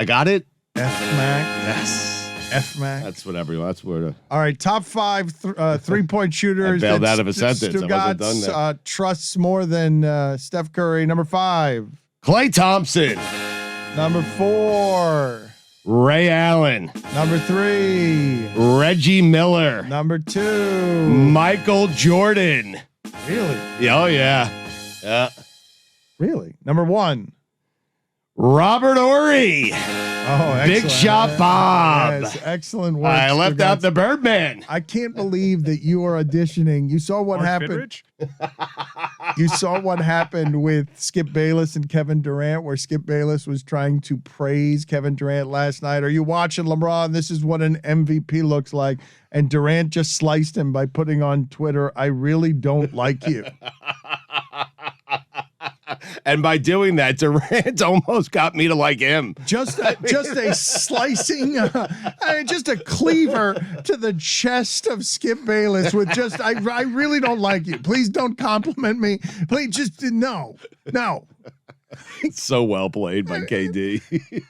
I got it. F Mac. Yes. F Mac. That's what everyone. That's where. All right, top 5 3-point shooters. I bailed out of a sentence. I wasn't done Stugotz there. trusts more than Steph Curry. Number 5. Klay Thompson. Number 4. Ray Allen. Number 3. Reggie Miller. Number 2. Michael Jordan. Really? Oh yeah. Yeah. Really? Number 1. Robert Horry. Oh, excellent. Big Shot Bob. Yes, excellent work. I left Stugotz. out the Birdman. I can't believe that you are auditioning. You saw what Mark happened. Fidrich? You saw what happened with Skip Bayless and Kevin Durant, where Skip Bayless was trying to praise Kevin Durant last night. Are you watching, LeBron? This is what an MVP looks like. And Durant just sliced him by putting on Twitter, I really don't like you. And by doing that, Durant almost got me to like him. Just a slicing, just a cleaver to the chest of Skip Bayless with just, I really don't like you. Please don't compliment me. Please just, no. So well played by KD.